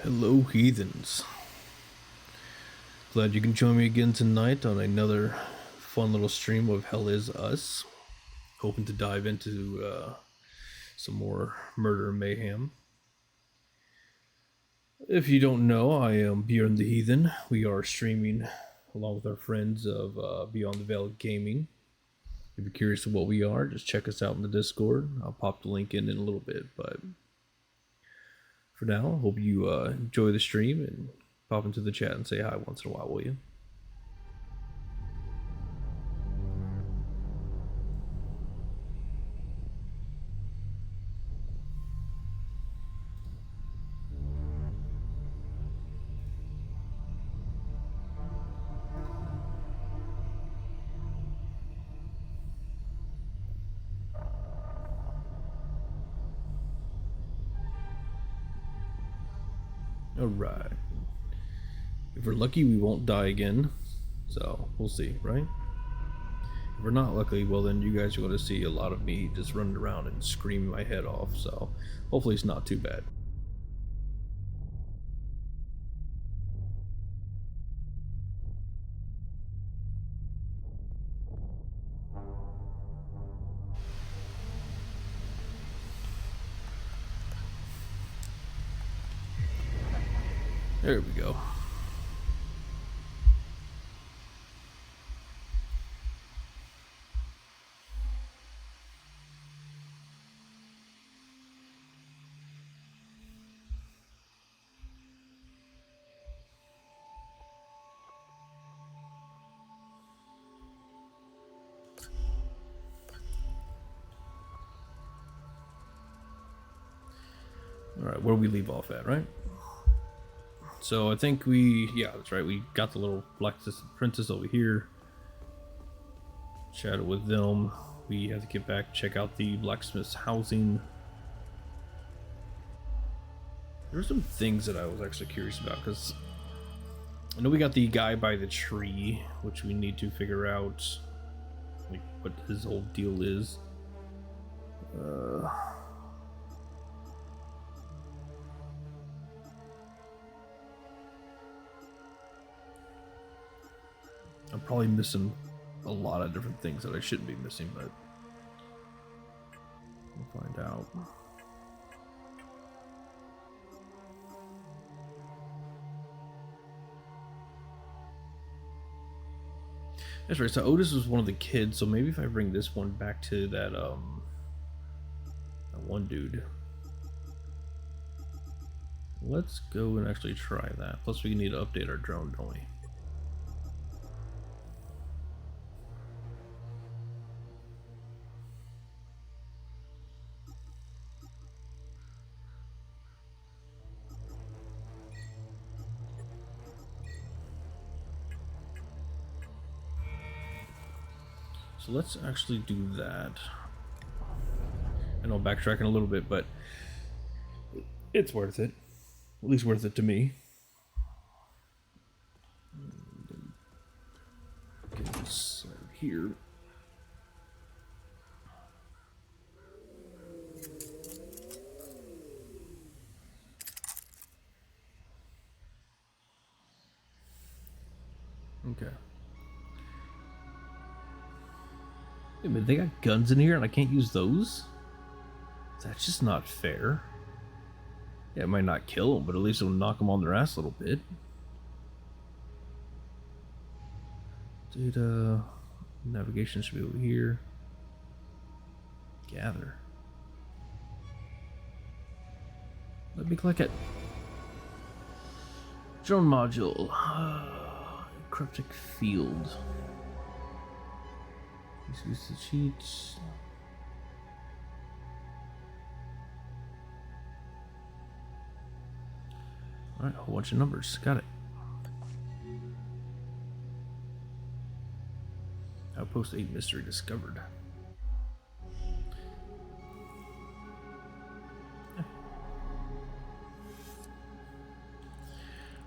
Hello, heathens. Glad you can join me again tonight on another fun little stream of Hell Is Us. Hoping to dive into some more murder and mayhem. If you don't know, I am Bjorn the Heathen. We are streaming along with our friends of Beyond the Veil Gaming. If you're curious of what we are, just check us out in the Discord. I'll pop the link in a little bit, but for now, hope you enjoy the stream and pop into the chat and say hi once in a while, will you? Alright. If we're lucky, we won't die again. So, we'll see, right? If we're not lucky, well then you guys are going to see a lot of me just running around and screaming my head off. So, hopefully it's not too bad. There we go. Alright, where we leave off at, right? So I think yeah, that's right, we got the little Black Princess over here. Chatted with them. We have to get back, check out the blacksmith's housing. There were some things that I was actually curious about, because I know we got the guy by the tree, which we need to figure out like what his whole deal is. I'm probably missing a lot of different things that I shouldn't be missing, but we'll find out. That's right, so Otis was one of the kids, so maybe if I bring this one back to that one dude. Let's go and actually try that. Plus we need to update our drone, don't we? So let's actually do that. I know I'm backtracking a little bit, but it's worth it. At least worth it to me. Get this out of here. Okay. Wait a minute, they got guns in here and I can't use those? That's just not fair. Yeah, it might not kill them, but at least it'll knock them on their ass a little bit. Data. Navigation should be over here. Gather. Let me click it. Drone module. Cryptic field. Use the cheats. Alright, a whole bunch of numbers. Got it. Outpost 8 mystery discovered.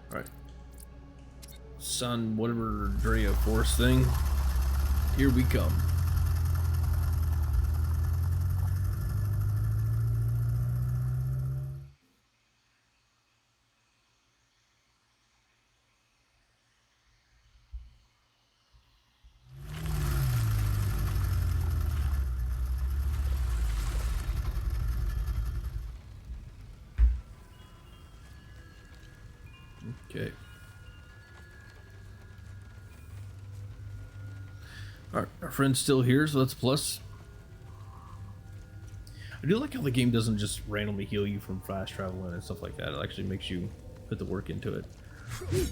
Alright. Sun, whatever Drea Force thing. Here we come. Okay. Alright, our friend's still here, so that's a plus. I do like how the game doesn't just randomly heal you from fast traveling and stuff like that. It actually makes you put the work into it. Oh,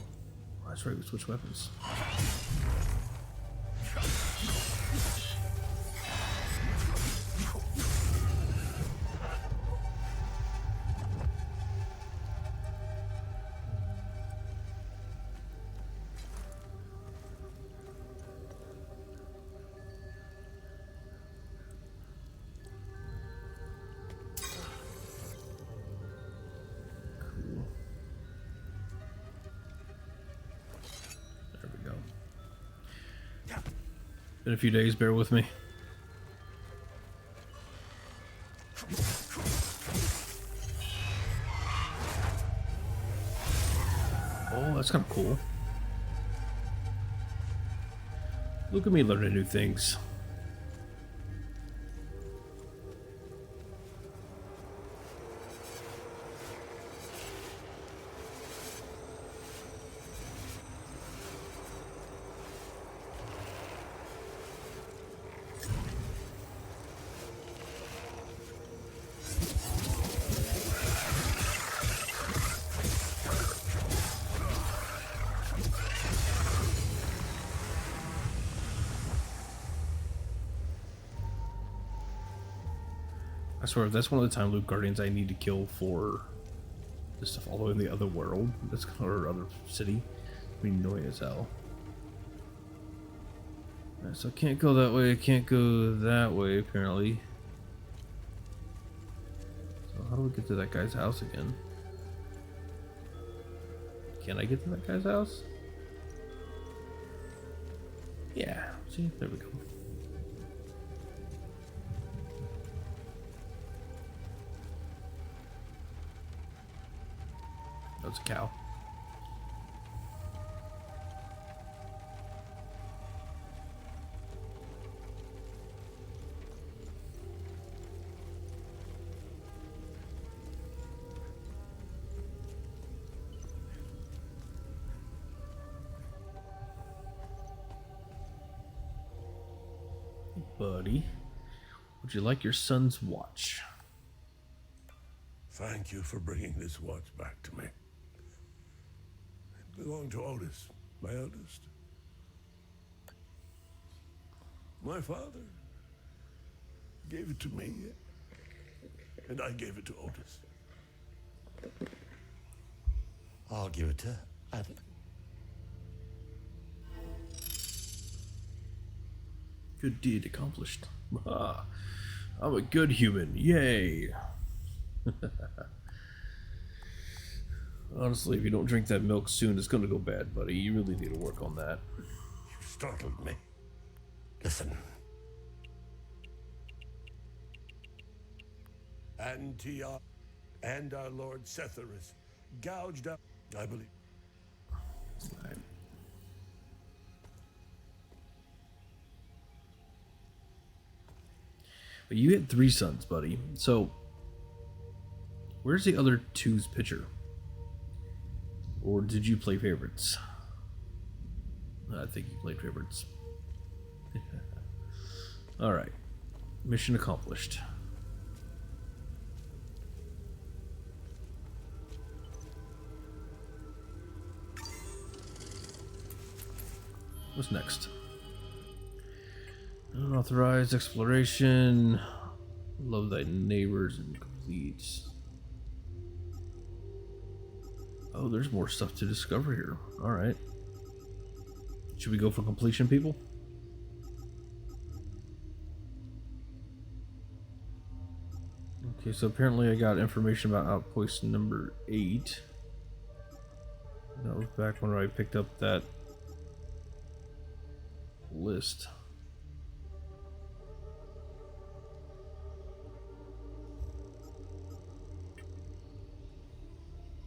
that's right, we switch weapons. Been a few days, bear with me. Oh, that's kind of cool. Look at me learning new things. I swear, if that's one of the time loop guardians I need to kill for this stuff all the way in the other world, that's or other city, it'd be annoying as hell. Alright, so I can't go that way, I can't go that way, apparently. So how do we get to that guy's house again? Can I get to that guy's house? Yeah, see, there we go. That's a cow. Buddy, would you like your son's watch? Thank you for bringing this watch back to me. It belonged to Otis, my eldest. My father gave it to me, and I gave it to Otis. I'll give it to Adam. Good deed accomplished. Ah, I'm a good human. Yay. Honestly, if you don't drink that milk soon, it's gonna go bad, buddy. You really need to work on that. You startled me. Listen, Antioch and our Lord Setherus gouged out, I believe. Right. But you had 3 sons, buddy. So, where's the other two's picture? Or did you play favorites? I think you played favorites. Alright. Mission accomplished. What's next? Unauthorized exploration. Love thy neighbors and complete. Oh, there's more stuff to discover here. Alright. Should we go for completion, people? Okay, so apparently I got information about outpost number 8. That was back when I picked up that list.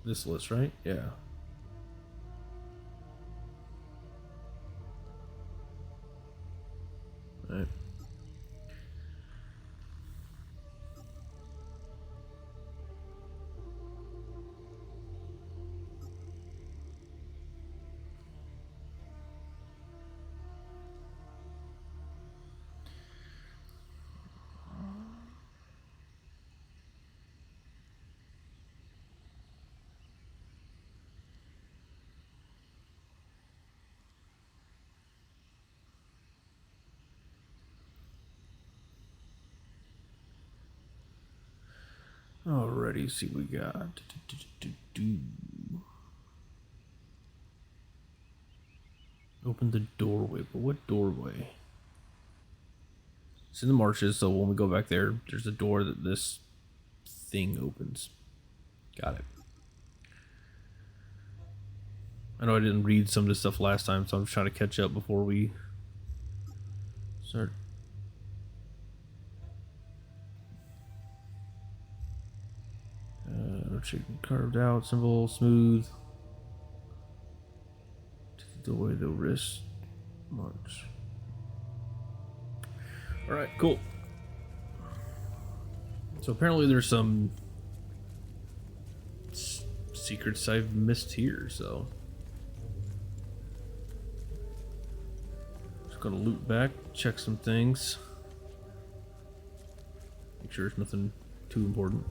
This list, right? Yeah. Right. Alrighty, see what we got. Open the doorway, but what doorway? It's in the marshes, so when we go back there, there's a door that this thing opens. Got it. I know I didn't read some of this stuff last time, so I'm just trying to catch up before we start. Chicken carved out, symbol, smooth. Take the way the wrist march. Alright, cool. So apparently there's some secrets I've missed here, so. Just gonna loop back, check some things. Make sure there's nothing too important.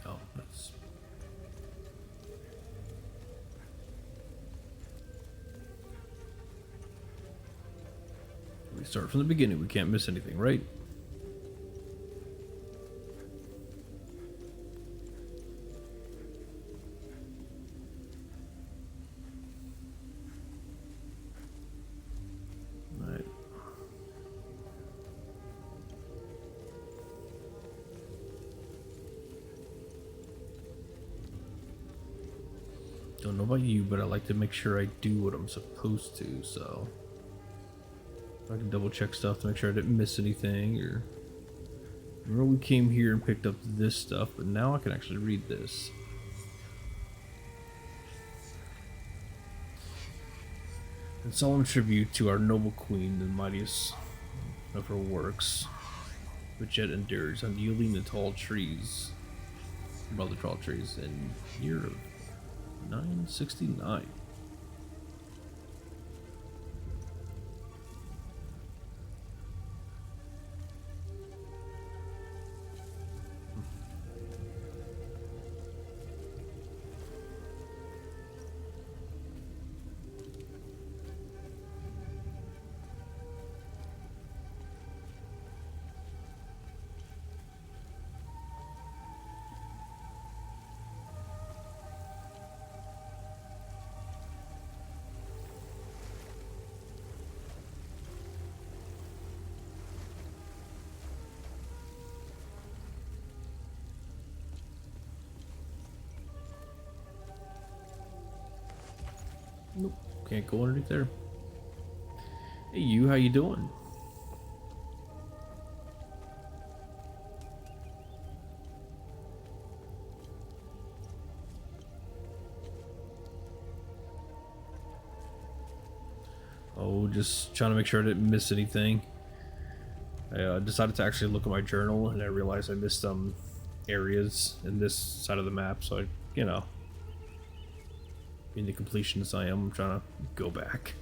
Oh, that's... We start from the beginning, we can't miss anything, right? Right. Don't know about you, but I like to make sure I do what I'm supposed to, so I can double check stuff to make sure I didn't miss anything. Or remember we came here and picked up this stuff, but now I can actually read this. In solemn tribute to our noble queen, the mightiest of her works, which yet endures, unyielding the tall trees, above the tall trees, in year of 969. Nope, can't go underneath there. Hey you, how you doing? Oh, just trying to make sure I didn't miss anything. I decided to actually look at my journal, and I realized I missed some areas in this side of the map, so I, you know, being the completionist I am, I'm trying to go back.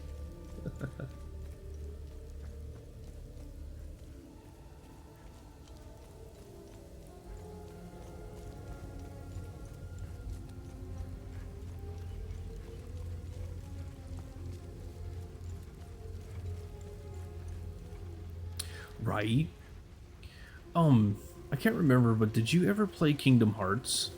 Right? I can't remember, but did you ever play Kingdom Hearts?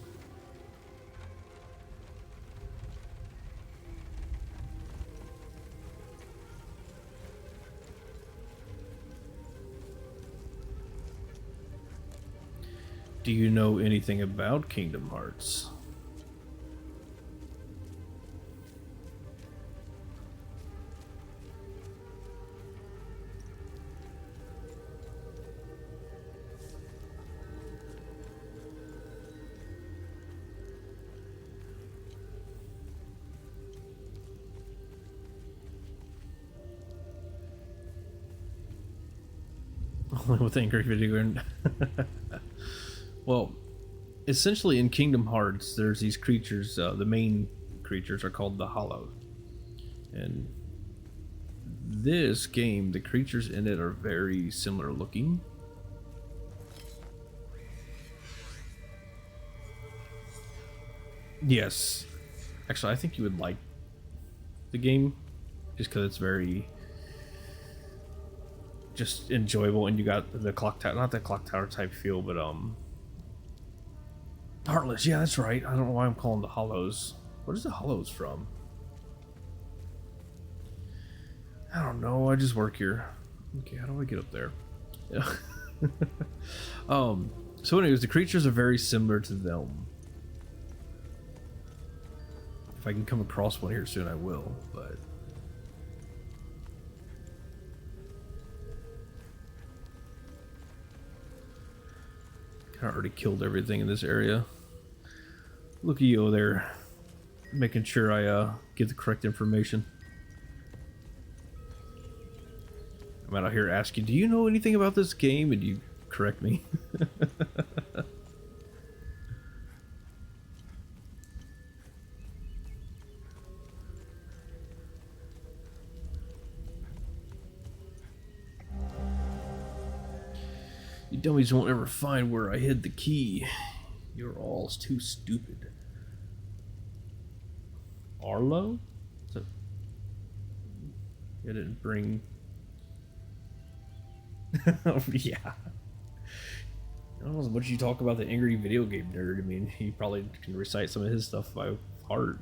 Do you know anything about Kingdom Hearts? Only with angry video game. Well, essentially in Kingdom Hearts, there's these creatures. The main creatures are called the Hollow, and this game, the creatures in it are very similar looking. Yes, actually, I think you would like the game just because it's very just enjoyable, and you got the clock tower, not that clock tower type feel, but Heartless. Yeah, that's right. I don't know why I'm calling the Hollows. What is the Hollows from? I don't know. I just work here. Okay, how do I get up there? Yeah. So anyways, the creatures are very similar to them. If I can come across one here soon, I will, but... I already killed everything in this area. Look at you there, making sure I get the correct information. I'm out here asking, do you know anything about this game? And you correct me. You dummies won't ever find where I hid the key. You're all too stupid. Arlo? So, I didn't bring... Oh, yeah. I don't know as much you talk about the angry video game nerd. I mean, he probably can recite some of his stuff by heart.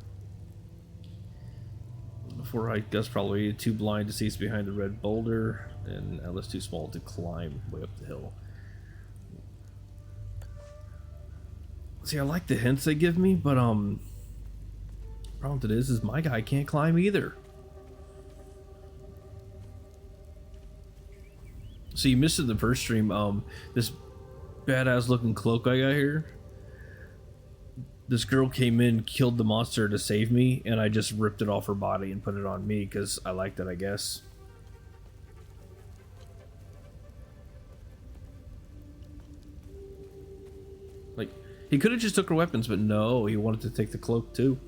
Before I guess probably too blind to see it's behind the red boulder, and Atlas too small to climb way up the hill. See, I like the hints they give me, but problem with it is my guy can't climb either. So you missed it in the first stream. This badass looking cloak I got here. This girl came in, killed the monster to save me, and I just ripped it off her body and put it on me because I liked it, I guess. Like, he could have just took her weapons, but no, he wanted to take the cloak too.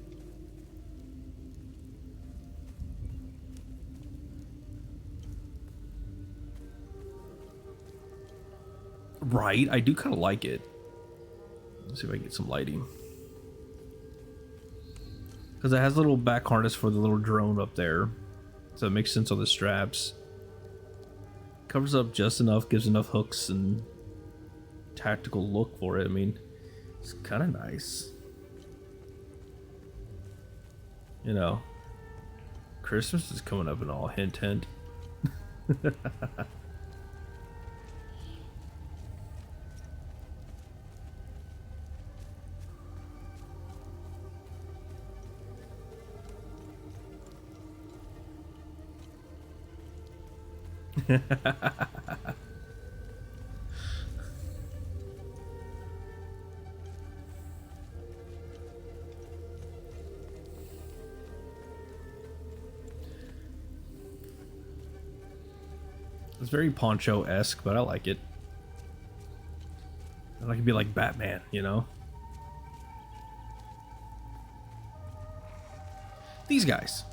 Right, I do kind of like it. Let's see if I can get some lighting. Because it has a little back harness for the little drone up there. So it makes sense on the straps. Covers up just enough, gives enough hooks and tactical look for it. I mean, it's kind of nice. You know, Christmas is coming up and all, hint hint. It's very Poncho-esque, but I like it. And I can be like Batman, you know? These guys.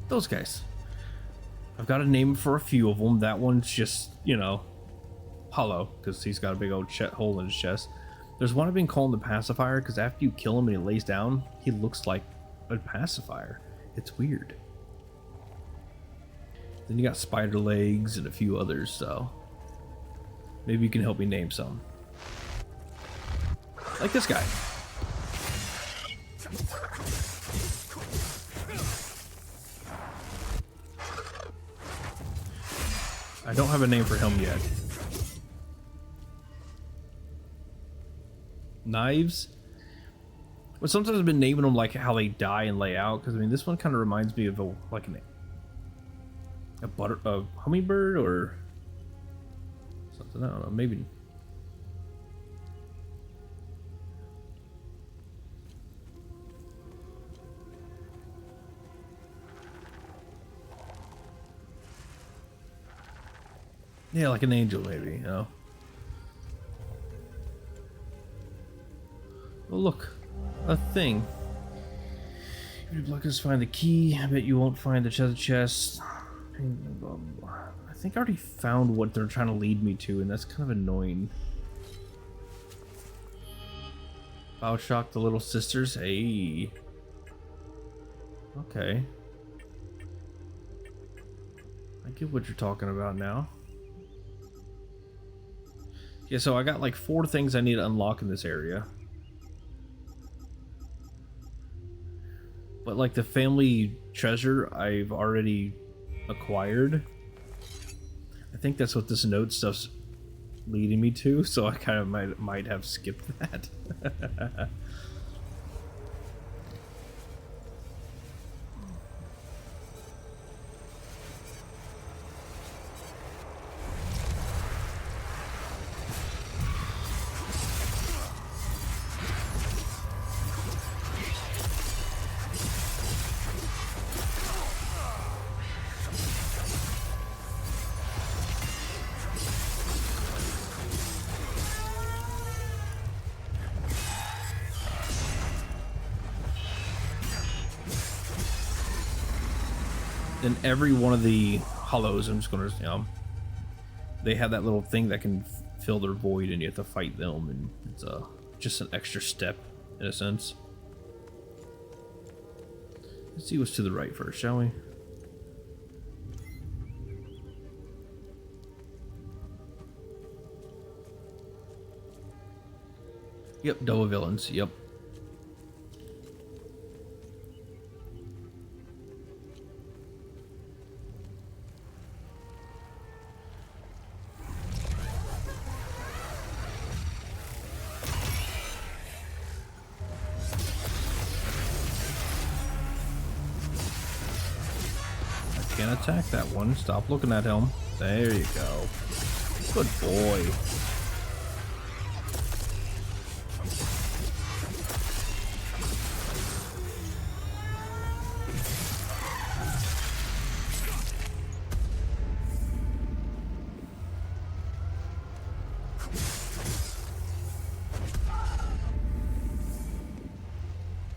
Those guys. I've got a name for a few of them. That one's just, you know, Hollow, because he's got a big old hole in his chest. There's one I've been calling the Pacifier, because after you kill him and he lays down, he looks like a pacifier. It's weird. Then you got Spider Legs and a few others, so maybe you can help me name some. Like this guy. I don't have a name for him yet. Knives? But sometimes I've been naming them like how they die and lay out, because I mean this one kind of reminds me of a hummingbird or something. I don't know, maybe. Yeah, like an angel, maybe, you know. Oh, look, a thing. If you block us, find the key. I bet you won't find the chest. I think I already found what they're trying to lead me to, and that's kind of annoying. Bioshock the Little Sisters. Hey. Okay. I get what you're talking about now. Yeah, so I got like 4 things I need to unlock in this area. But like the family treasure I've already acquired. I think that's what this note stuff's leading me to, so I kind of might have skipped that. In every one of the hollows, I'm just gonna, they have that little thing that can fill their void, and you have to fight them, and it's just an extra step in a sense. Let's see what's to the right first, shall we? Yep, double villains. Yep. Can't attack that one. Stop looking at him. There you go. Good boy.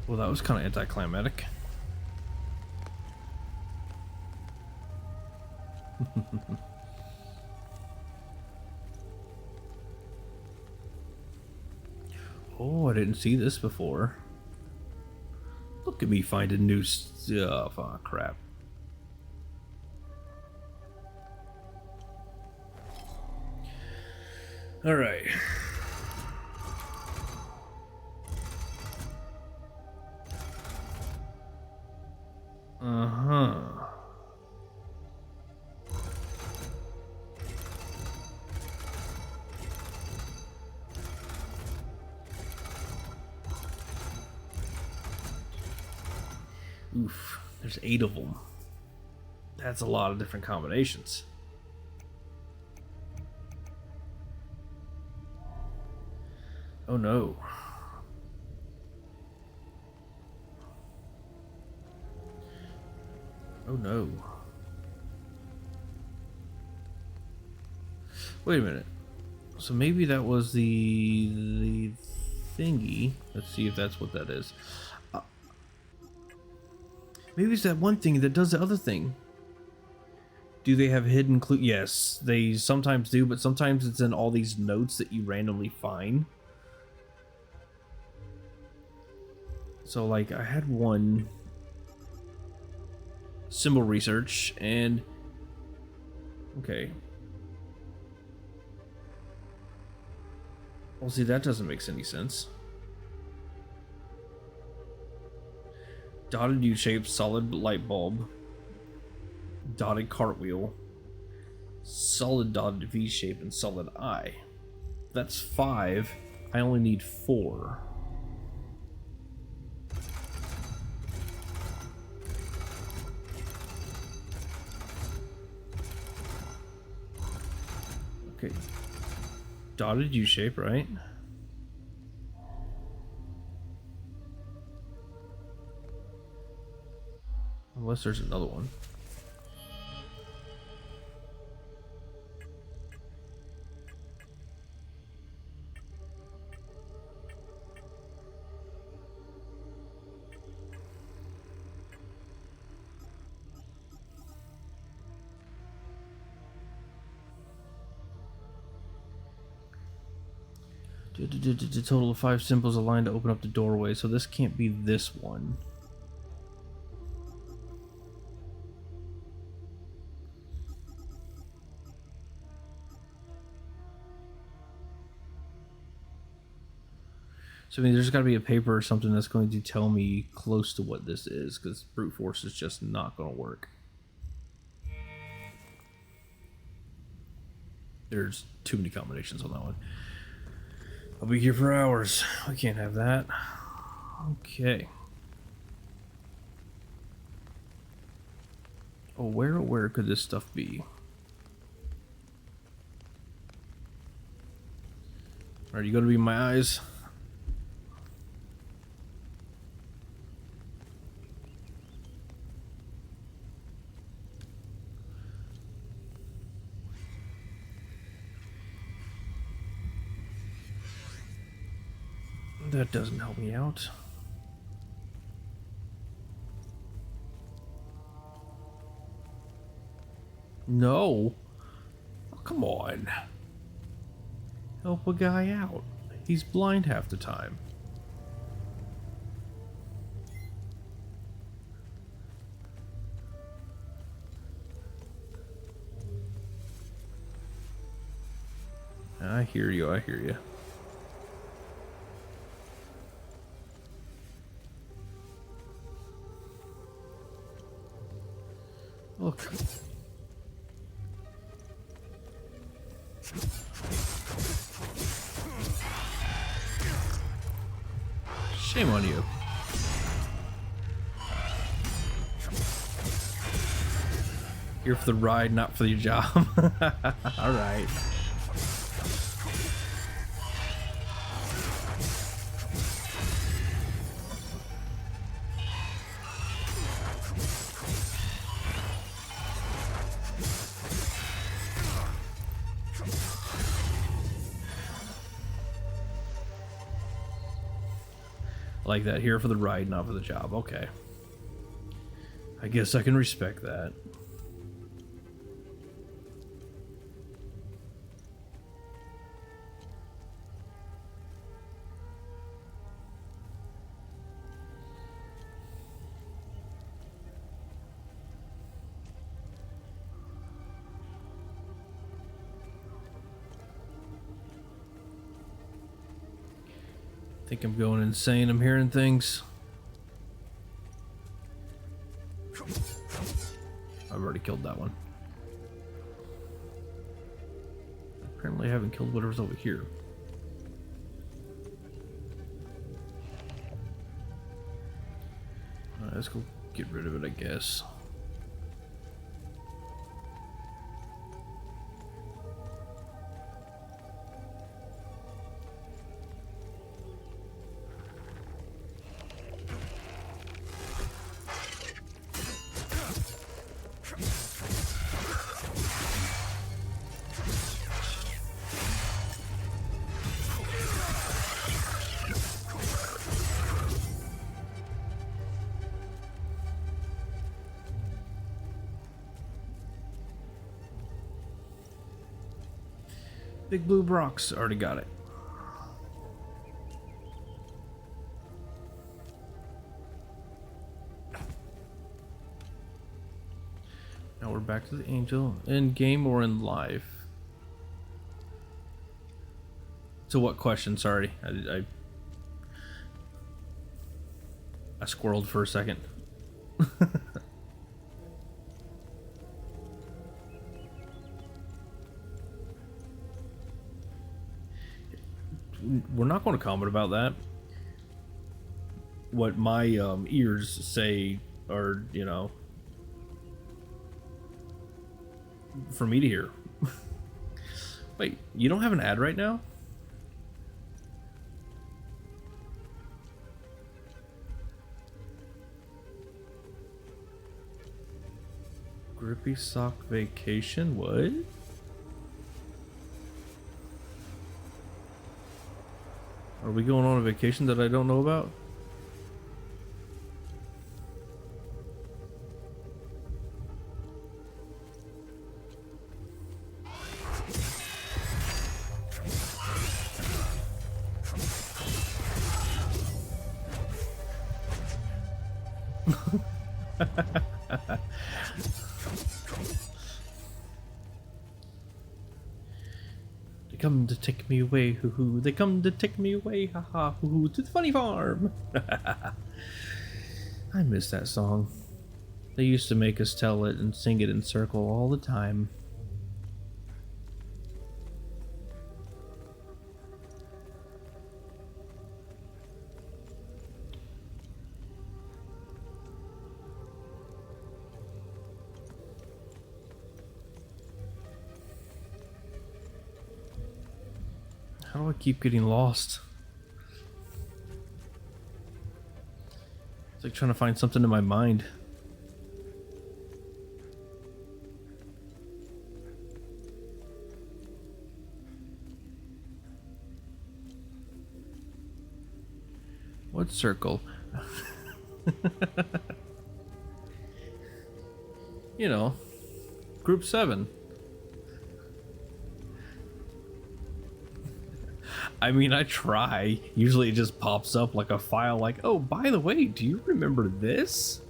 Well, that was kind of anticlimactic. Oh, I didn't see this before. Look at me finding new stuff. Oh, crap. All right. Uh-huh. Oof, there's 8 of them. That's a lot of different combinations. Oh no. Oh no. Wait a minute. So maybe that was the thingy. Let's see if that's what that is. Maybe it's that one thing that does the other thing. Do they have hidden clue? Yes, they sometimes do, but sometimes it's in all these notes that you randomly find. So like I had one symbol research and okay. Well, see, that doesn't make any sense. Dotted U-shape, solid light bulb, dotted cartwheel, solid dotted V-shape, and solid eye. That's 5. I only need 4. Okay. Dotted U-shape, right? Unless there's another one. The total of 5 symbols aligned to open up the doorway, so this can't be this one. So I mean, there's got to be a paper or something that's going to tell me close to what this is, because brute force is just not going to work. There's too many combinations on that one. I'll be here for hours. We can't have that. Okay. Oh, where could this stuff be? Are you going to be my eyes? That doesn't help me out. No. Oh, come on. Help a guy out. He's blind half the time. I hear you, I hear you. Look. Shame on you. Here for the ride, not for the job. All right. Like that, here for the ride, not for the job. Okay. I guess I can respect that. Think I'm going insane. I'm hearing things. I've already killed that one. Apparently I haven't killed whatever's over here. Alright, let's go get rid of it, I guess. Big Blue Brox, already got it. Now we're back to the angel. In game or in life? So what question? Sorry, I squirreled for a second. We're not going to comment about that. What my ears say are, you know, for me to hear. Wait, you don't have an ad right now? Grippy Sock Vacation? What? Are we going on a vacation that I don't know about? They come to take me away, hoo hoo. They come to take me away, ha ha, hoo hoo, to the funny farm. I miss that song. They used to make us tell it and sing it in circle all the time. How do I keep getting lost? It's like trying to find something in my mind. What circle? You know, group 7. I mean, I try. Usually it just pops up like a file like, oh, by the way, do you remember this?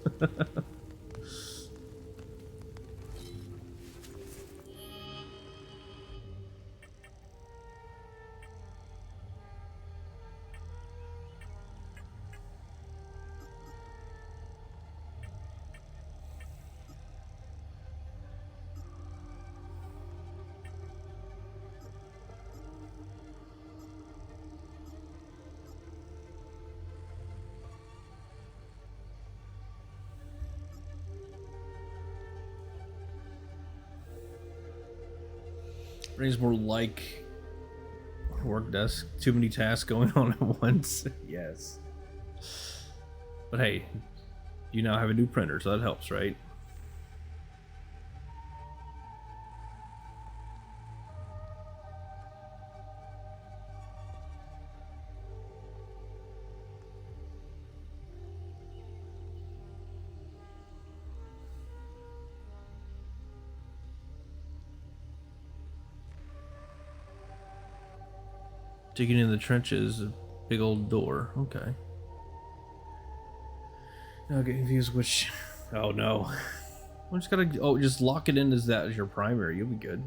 Brings more like work desk. Too many tasks going on at once. Yes. But hey, you now have a new printer, so that helps, right? Digging in the trenches, a big old door. Okay. Now I get confused which... Oh no. I just gotta... Oh, just lock it in as that as your primary. You'll be good.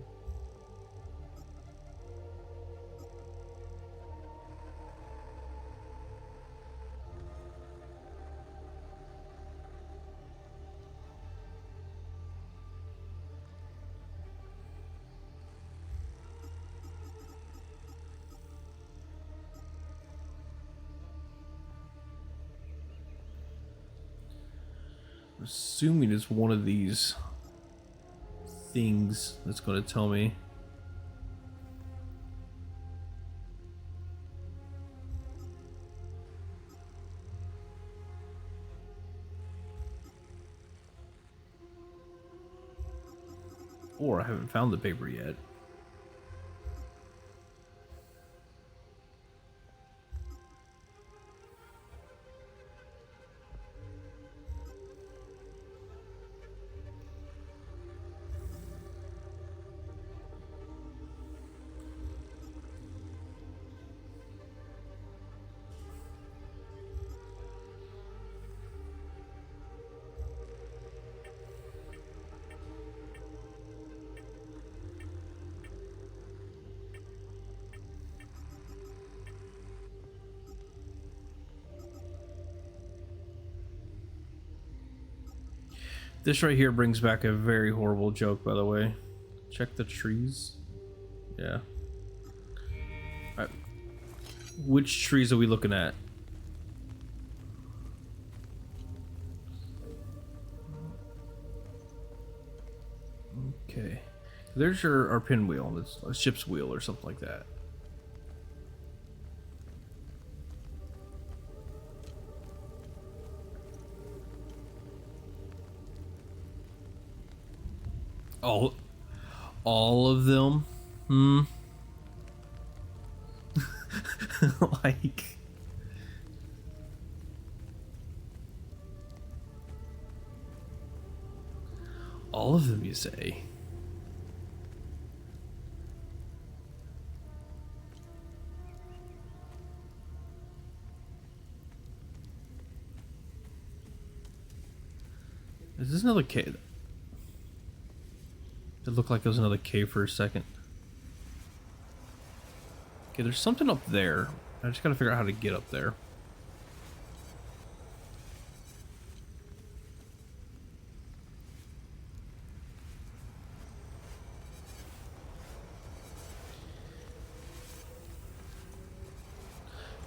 I'm assuming it's one of these things that's going to tell me. Or I haven't found the paper yet. This right here brings back a very horrible joke, by the way. Check the trees. Yeah. Alright. Which trees are we looking at? Okay. There's our pinwheel. It's a ship's wheel or something like that. All of them? Hmm. Like, all of them, you say? Is this another cave? It looked like it was another cave for a second. Okay, there's something up there. I just gotta figure out how to get up there.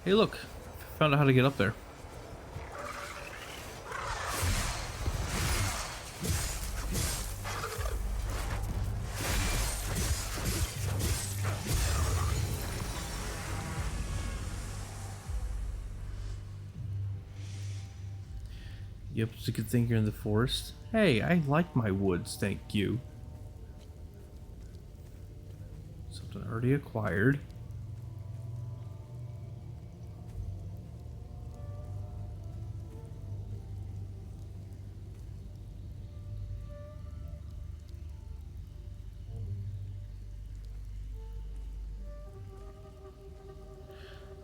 Hey, look. Found out how to get up there. Yep, it's a good thing you're in the forest. Hey, I like my woods, thank you. Something already acquired.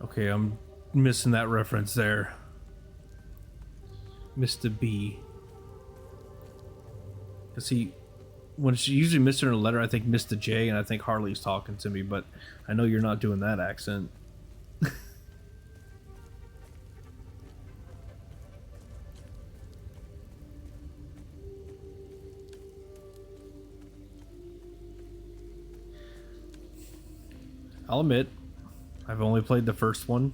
Okay, I'm missing that reference there. Mr. B. Cause he, when it's usually Mr. in a letter, I think Mr. J, and I think Harley's talking to me, but I know you're not doing that accent. I'll admit, I've only played the first one,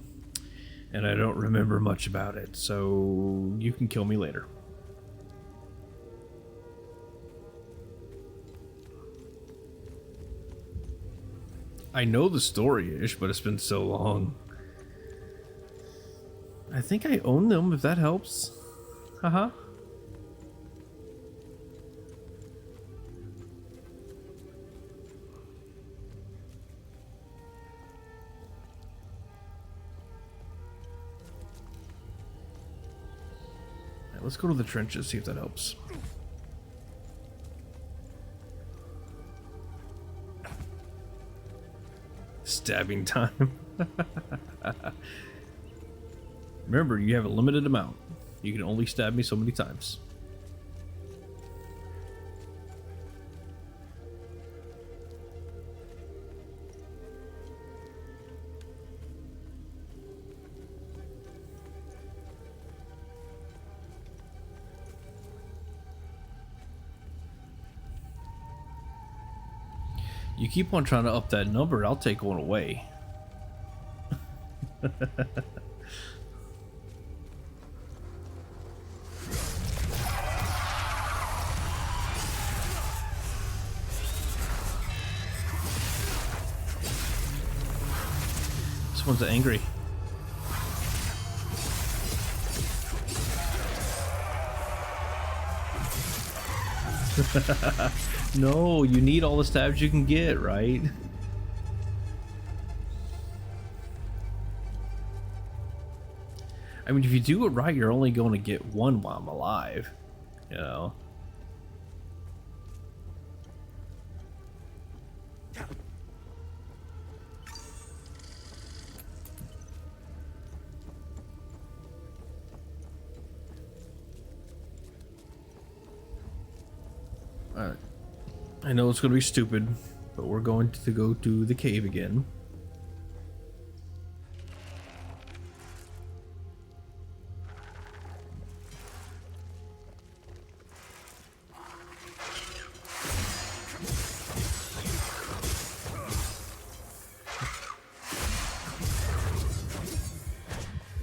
and I don't remember much about it, so you can kill me later. I know the story-ish, but it's been so long. I think I own them, if that helps. Haha. Let's go to the trenches, see if that helps. Stabbing time. Remember, you have a limited amount. You can only stab me so many times. You keep on trying to up that number, I'll take one away. This one's angry. No, you need all the stabs you can get, right? I mean, if you do it right, you're only going to get one while I'm alive, you know? Alright. I know it's going to be stupid, but we're going to go to the cave again.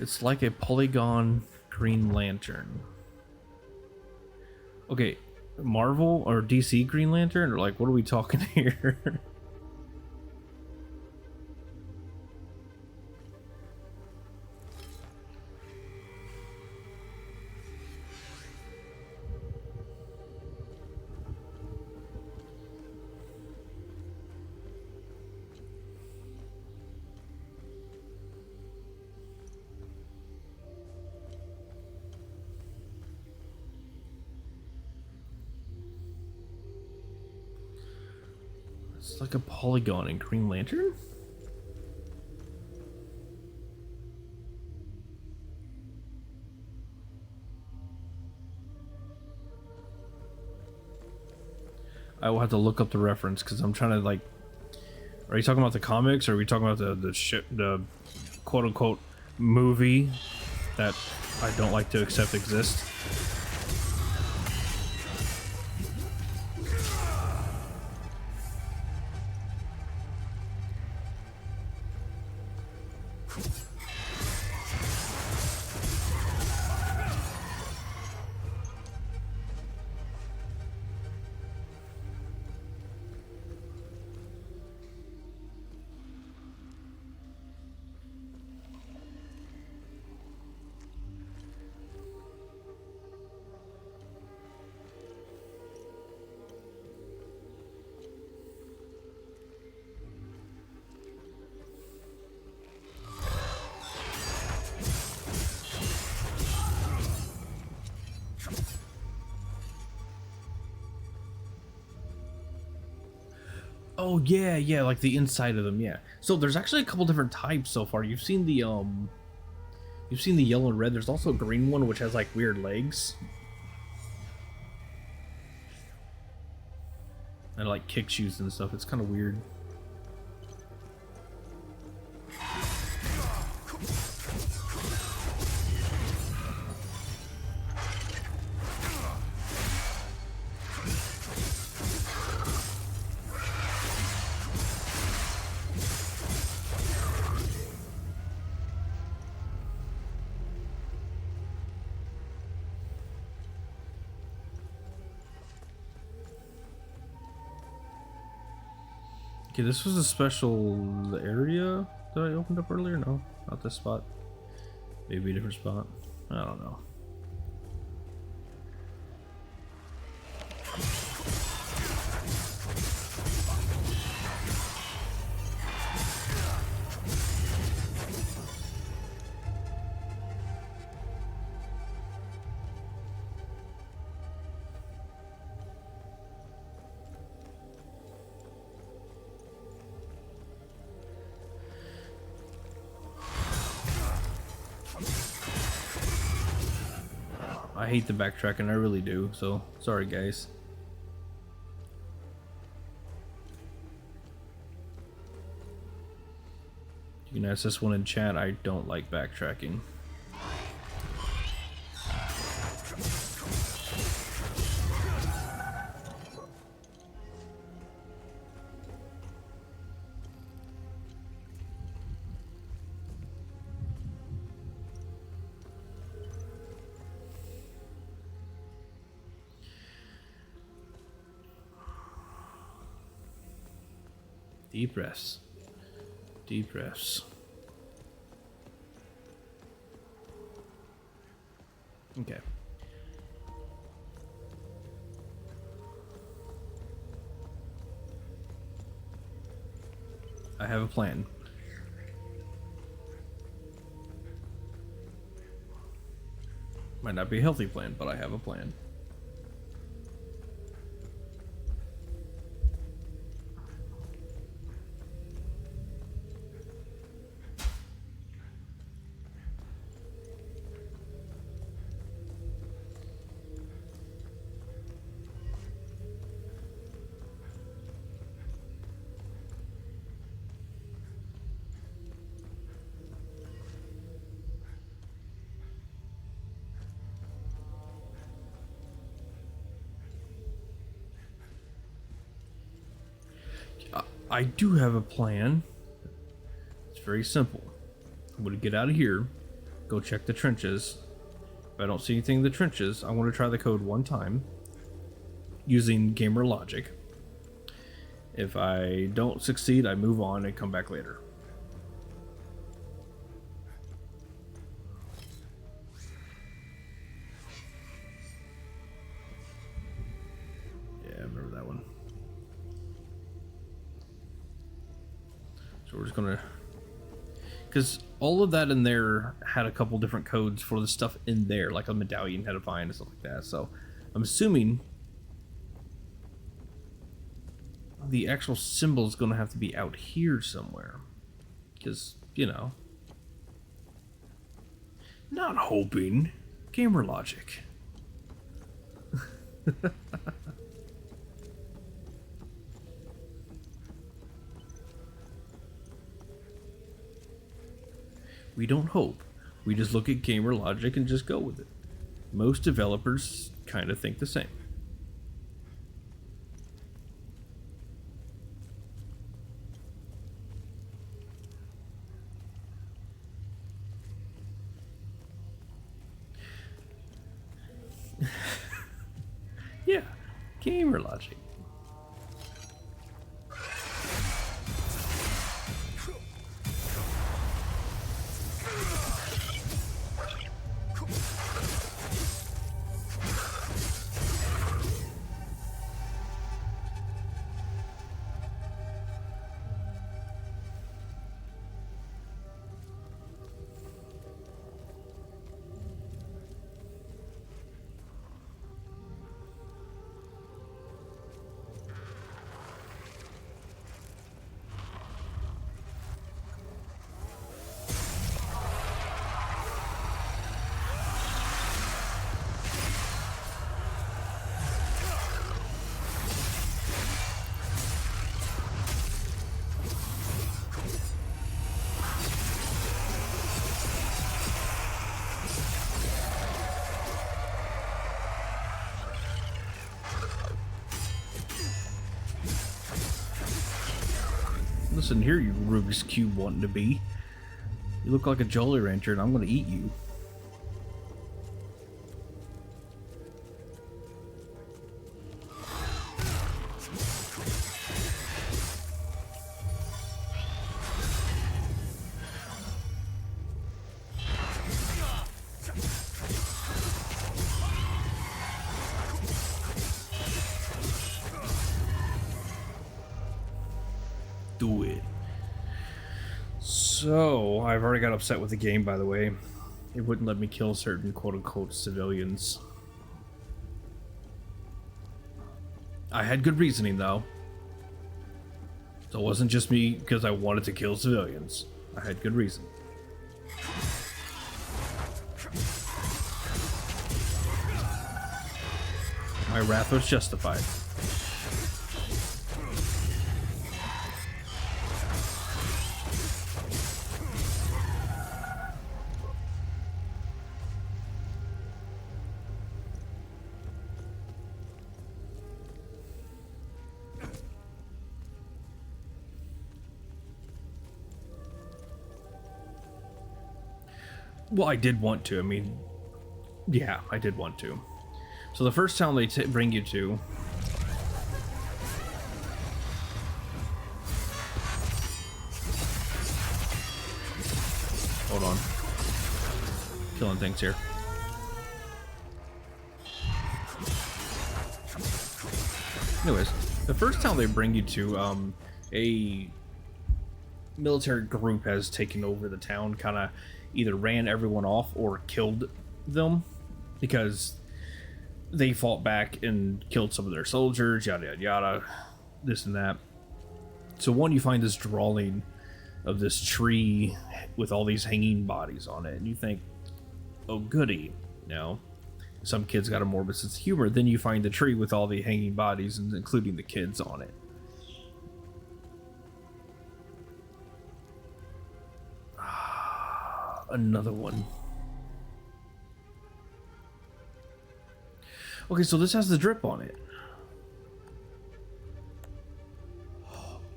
It's like a polygon Green Lantern. Okay, Marvel or DC Green Lantern, or like, what are we talking here? It's like a polygon in Green Lantern? I will have to look up the reference because I'm trying to like. Are you talking about the comics, or are we talking about the quote unquote movie that I don't like to accept exists? Oh yeah, yeah, like the inside of them, yeah. So there's actually a couple different types so far. You've seen the yellow and red. There's also a green one which has like weird legs. And like kick shoes and stuff. It's kind of weird. Okay, this was a special area that I opened up earlier? No, not this spot. Maybe a different spot. I don't know. I hate the backtracking, I really do, so sorry guys. You can ask this one in chat, I don't like backtracking. Deep breaths. Deep breaths. Okay. I have a plan. Might not be a healthy plan, but I have a plan. I do have a plan. It's very simple. I'm going to get out of here, go check the trenches. If I don't see anything in the trenches, I want to try the code one time using gamer logic. If I don't succeed, I move on and come back later. Yeah, I remember that one. So we're just gonna, because all of that in there had a couple different codes for the stuff in there, like a medallion had a vine and stuff like that. So I'm assuming the actual symbol is gonna have to be out here somewhere, because you know, not hoping, gamer logic. We don't hope. We just look at gamer logic and just go with it. Most developers kind of think the same. Yeah, gamer logic. Listen here, you Rubik's Cube wanting to be. You look like a Jolly Rancher and I'm gonna eat you. Do it. So, I've already got upset with the game, by the way. It wouldn't let me kill certain quote-unquote civilians. I had good reasoning, though. So it wasn't just me because I wanted to kill civilians. I had good reason. My wrath was justified. Well, I did want to. I mean, yeah, I did want to. So the first town they bring you to... Hold on. Killing things here. Anyways, the first town they bring you to, a military group has taken over the town, kind of either ran everyone off or killed them because they fought back and killed some of their soldiers, yada yada yada, this and that. So one, you find this drawing of this tree with all these hanging bodies on it, and you think, oh goody, you know, some kid's got a morbid sense of humor. Then you find the tree with all the hanging bodies, and including the kids on it. Another one. Okay, so this has the drip on it.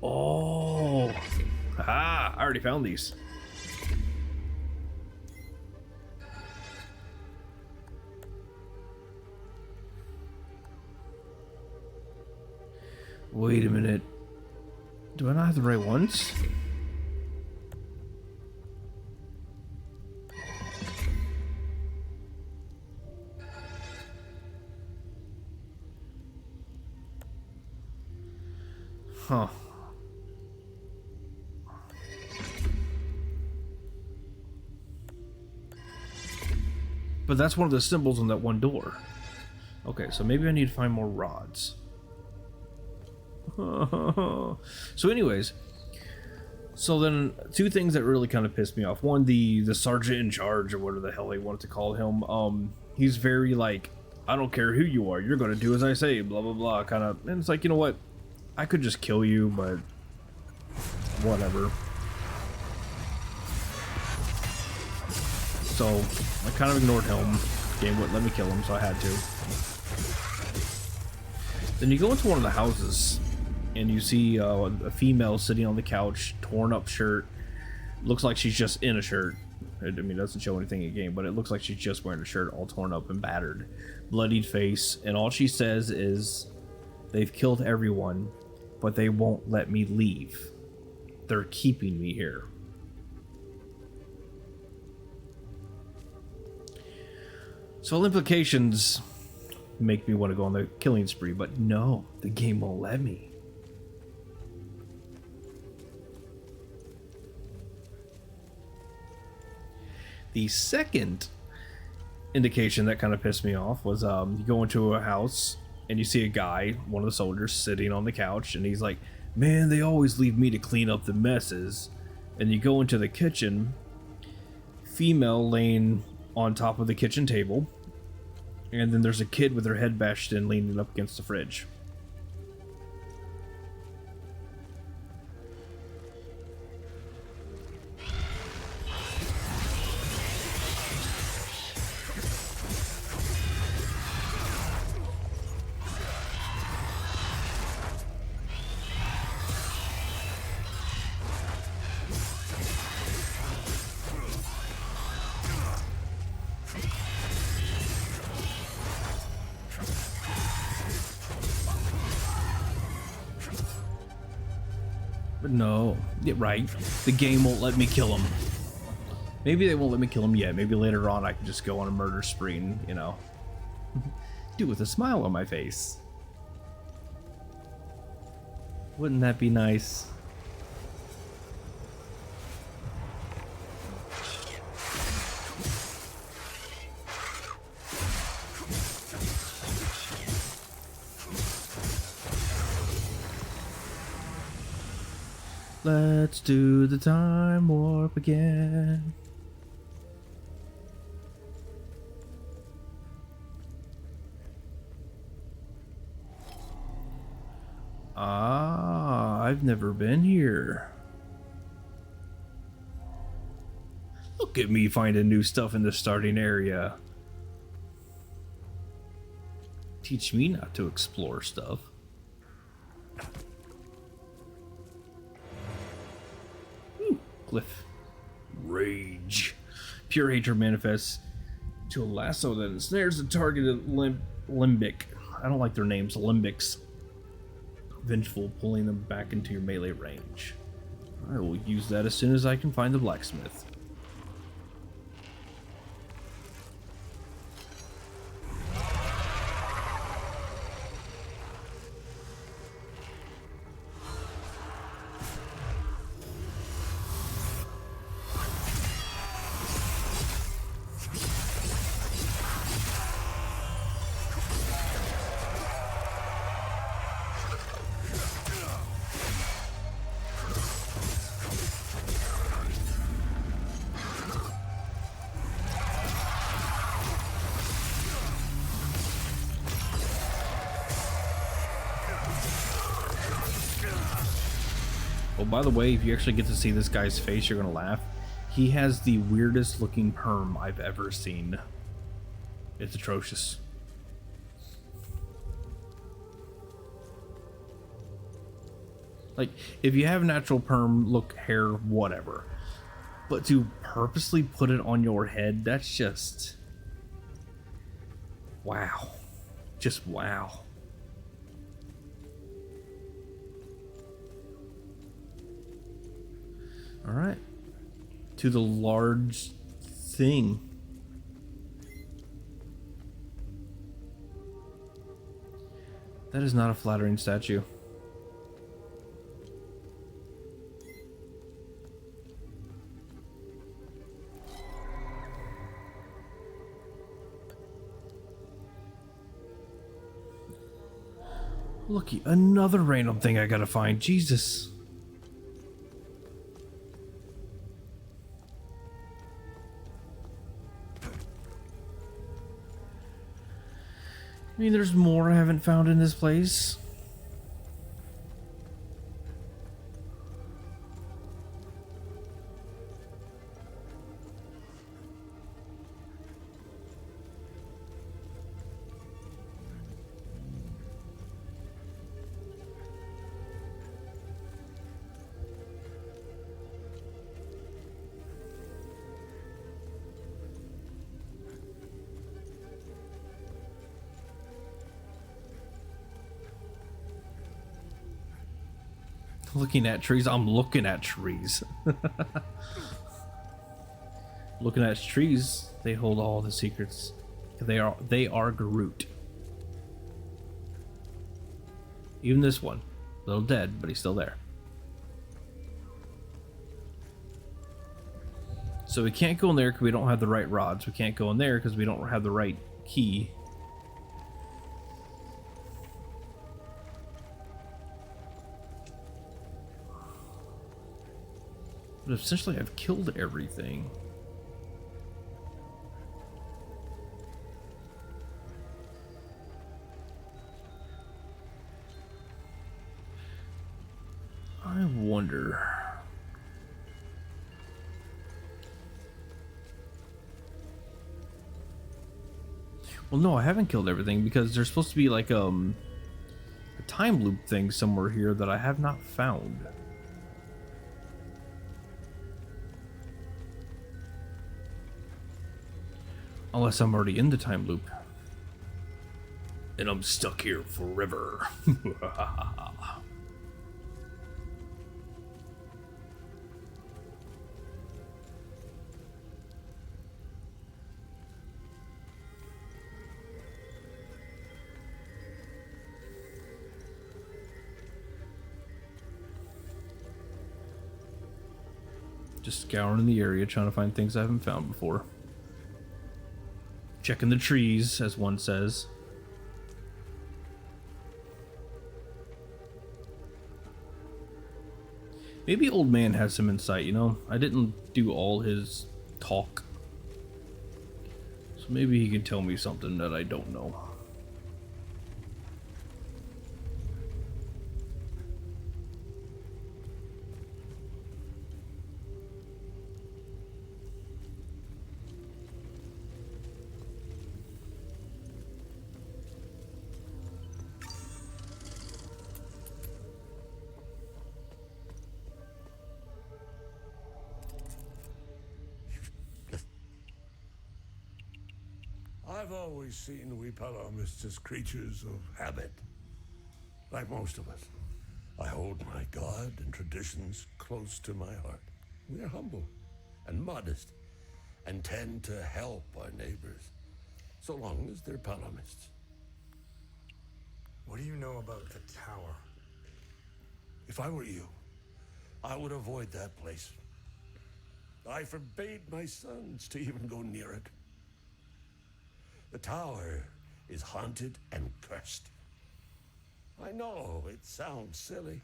Oh. Ah, I already found these. Wait a minute. Do I not have the right ones? Huh. But that's one of the symbols on that one door. Okay, so maybe I need to find more rods. So anyways, so then two things that really kind of pissed me off. One, the sergeant in charge, or whatever the hell they wanted to call him, he's very like, I don't care who you are, you're gonna do as I say, blah blah blah, kind of. And it's like, you know what, I could just kill you, but whatever. so I kind of ignored him. Game wouldn't let me kill him, so I had to. Then you go into one of the houses, and you see a female sitting on the couch, torn up shirt. Looks like she's just in a shirt. I mean, it doesn't show anything in game, but it looks like she's just wearing a shirt, all torn up and battered. Bloodied face, and all she says is, "They've killed everyone, but they won't let me leave. They're keeping me here." So implications make me want to go on the killing spree, but no, the game won't let me. The second indication that kind of pissed me off was you go into a house and you see a guy, one of the soldiers, sitting on the couch, and he's like, "Man, they always leave me to clean up the messes." And you go into the kitchen, female laying on top of the kitchen table, and then there's a kid with her head bashed in leaning up against the fridge. But no, yeah, right. The game won't let me kill him. Maybe they won't let me kill him yet. Maybe later on I can just go on a murder spree and, you know, do it with a smile on my face. Wouldn't that be nice? Let's do the time warp again. Ah, I've never been here. Look at me finding new stuff in the starting area. Teach me not to explore stuff. Glyph. Rage. Pure hatred manifests to a lasso that ensnares the targeted limbic. I don't like their names. Limbics. Vengeful, pulling them back into your melee range. I will use that as soon as I can find the blacksmith. Oh, by the way, if you actually get to see this guy's face, you're gonna laugh. He has the weirdest looking perm I've ever seen. It's atrocious. Like, if you have natural perm, look, hair, whatever. But to purposely put it on your head, that's just... wow. Just wow. Alright. To the large thing. That is not a flattering statue. Looky, another random thing I gotta find. Jesus. I mean, there's more I haven't found in this place. Looking at trees? I'm looking at trees. Looking at trees, they hold all the secrets. They are Groot. Even this one, a little dead, but he's still there. So we can't go in there because we don't have the right rods. We can't go in there because we don't have the right key. But essentially I've killed everything. I wonder. Well, no, I haven't killed everything because there's supposed to be like a time loop thing somewhere here that I have not found. Unless I'm already in the time loop. And I'm stuck here forever. Just scouring the area, trying to find things I haven't found before. Checking the trees, as one says. Maybe old man has some insight, you know? I didn't do all his talk. So maybe he can tell me something that I don't know. I've always seen we Palamists as creatures of habit. Like most of us, I hold my God and traditions close to my heart. We are humble and modest and tend to help our neighbors, so long as they're Palamists. What do you know about the tower? If I were you, I would avoid that place. I forbade my sons to even go near it. The tower is haunted and cursed. I know it sounds silly,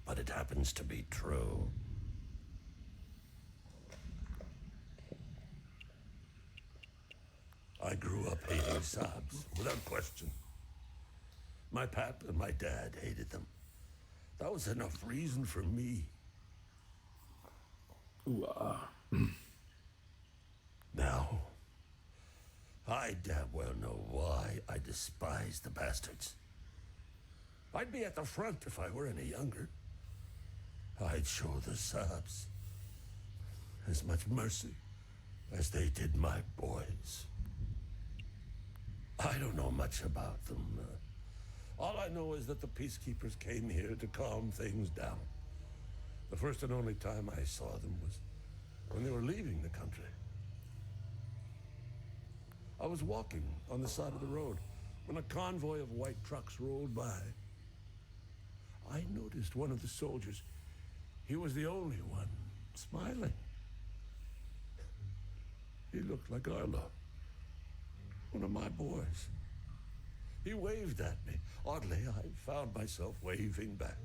but it happens to be true. I grew up hating Sabs, without question. My pap and my dad hated them. That was enough reason for me. Now, I damn well know why I despise the bastards. I'd be at the front if I were any younger. I'd show the Sabs as much mercy as they did my boys. I don't know much about them. All I know is that the peacekeepers came here to calm things down. The first and only time I saw them was when they were leaving the country. I was walking on the side of the road when a convoy of white trucks rolled by. I noticed one of the soldiers. He was the only one smiling. He looked like Arlo, one of my boys. He waved at me. Oddly, I found myself waving back.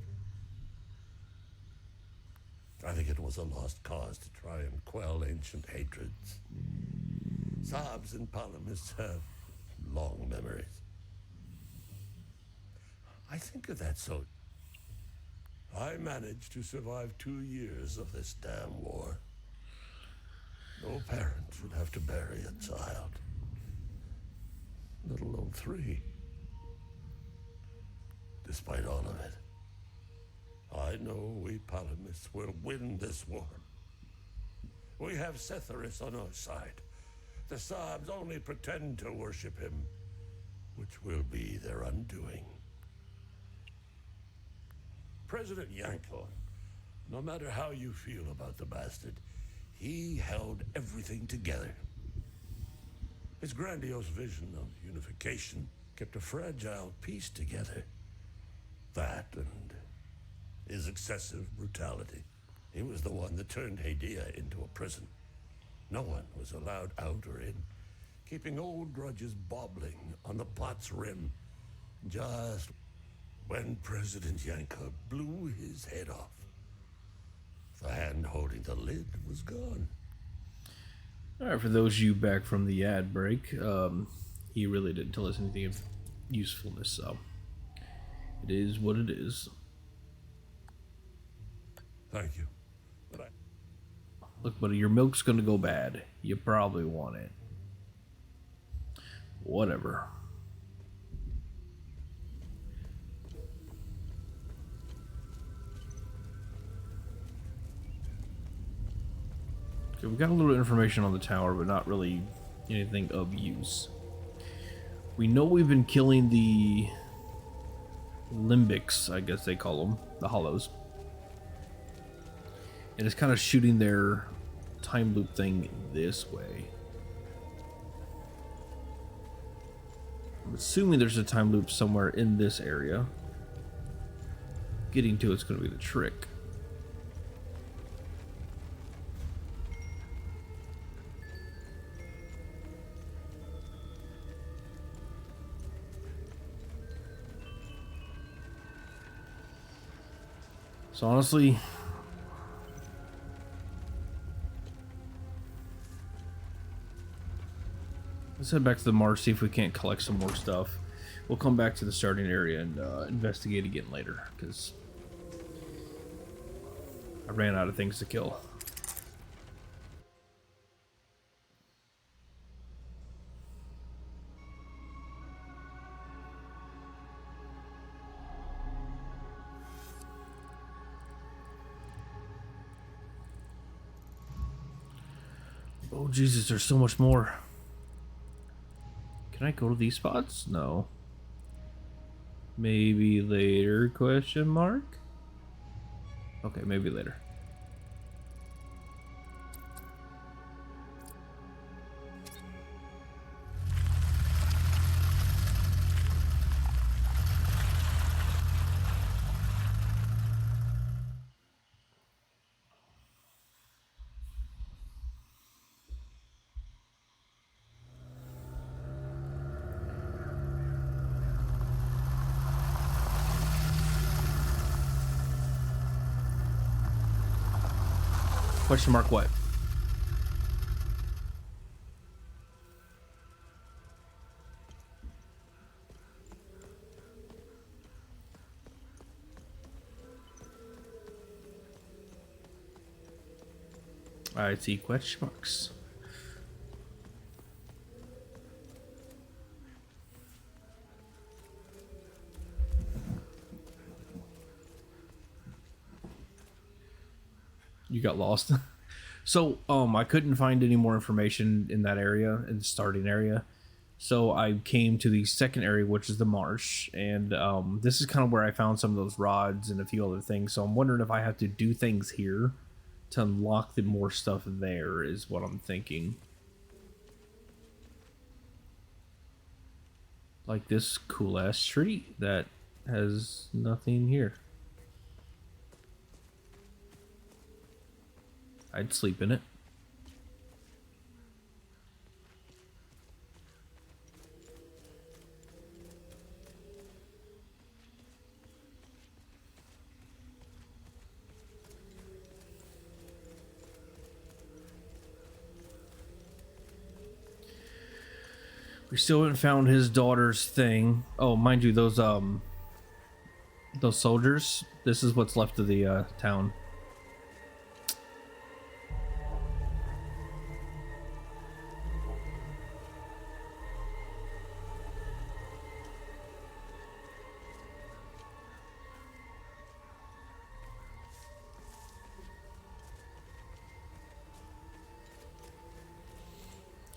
I think it was a lost cause to try and quell ancient hatreds. Sabs and Palamists have long memories. I think of that so. I managed to survive 2 years of this damn war. No parent should have to bury a child, let alone 3. Despite all of it, I know we Palamists will win this war. We have Setharis on our side. The Sabs only pretend to worship him, which will be their undoing. President Yanko, no matter how you feel about the bastard, he held everything together. His grandiose vision of unification kept a fragile peace together. That and his excessive brutality. He was the one that turned Hadia into a prison. No one was allowed out or in, keeping old grudges bobbling on the pot's rim. Just when President Yanko blew his head off, the hand holding the lid was gone. All right, for those of you back from the ad break, he really didn't tell us anything of usefulness, so it is what it is. Thank you. But Look, buddy, your milk's gonna go bad. You probably want it. Whatever. Okay, we got a little information on the tower, but not really anything of use. We know we've been killing the limbics, I guess they call them, the hollows. And it's kind of shooting their time loop thing this way. I'm assuming there's a time loop somewhere in this area. Getting to it's going to be the trick. So honestly, let's head back to the marsh, see if we can't collect some more stuff. We'll come back to the starting area and investigate again later, because I ran out of things to kill. Oh Jesus, there's so much more. Can I go to these spots? No. Maybe later, question mark? Okay, maybe later. Question mark what? I see question marks. You got lost. So, I couldn't find any more information in that area, in the starting area. So I came to the second area, which is the marsh, and this is kind of where I found some of those rods and a few other things. So I'm wondering if I have to do things here to unlock the more stuff there, is what I'm thinking. Like this cool ass tree that has nothing here. I'd sleep in it. We still haven't found his daughter's thing. Oh, mind you, those soldiers. This is what's left of the town.